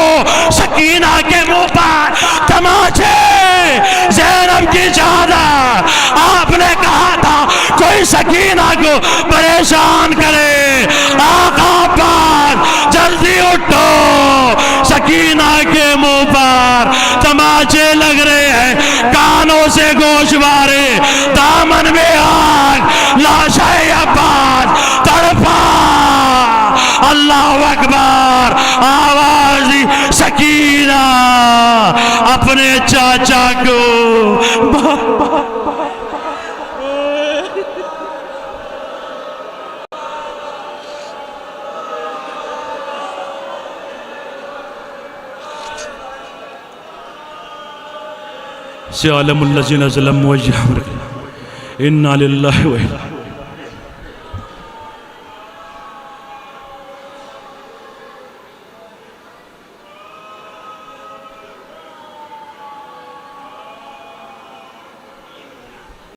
सकीना के मुंह पर तमाचे, ज़ैनब की चादर। आपने कहा था कोई सकीना को परेशान करे, आका पर जल्दी उठो, सकीना के मुंह पर तमाचे लग रहे हैं, कानों से गोशवारे, दामन में आग, लाशे अब्बास तड़पा। अल्लाह अकबर। आवाज सकीना अपने चाचा को से आलमुल्लज़ीना ज़लमू वजहहुम इन्ना लिल्लाहि व इन्ना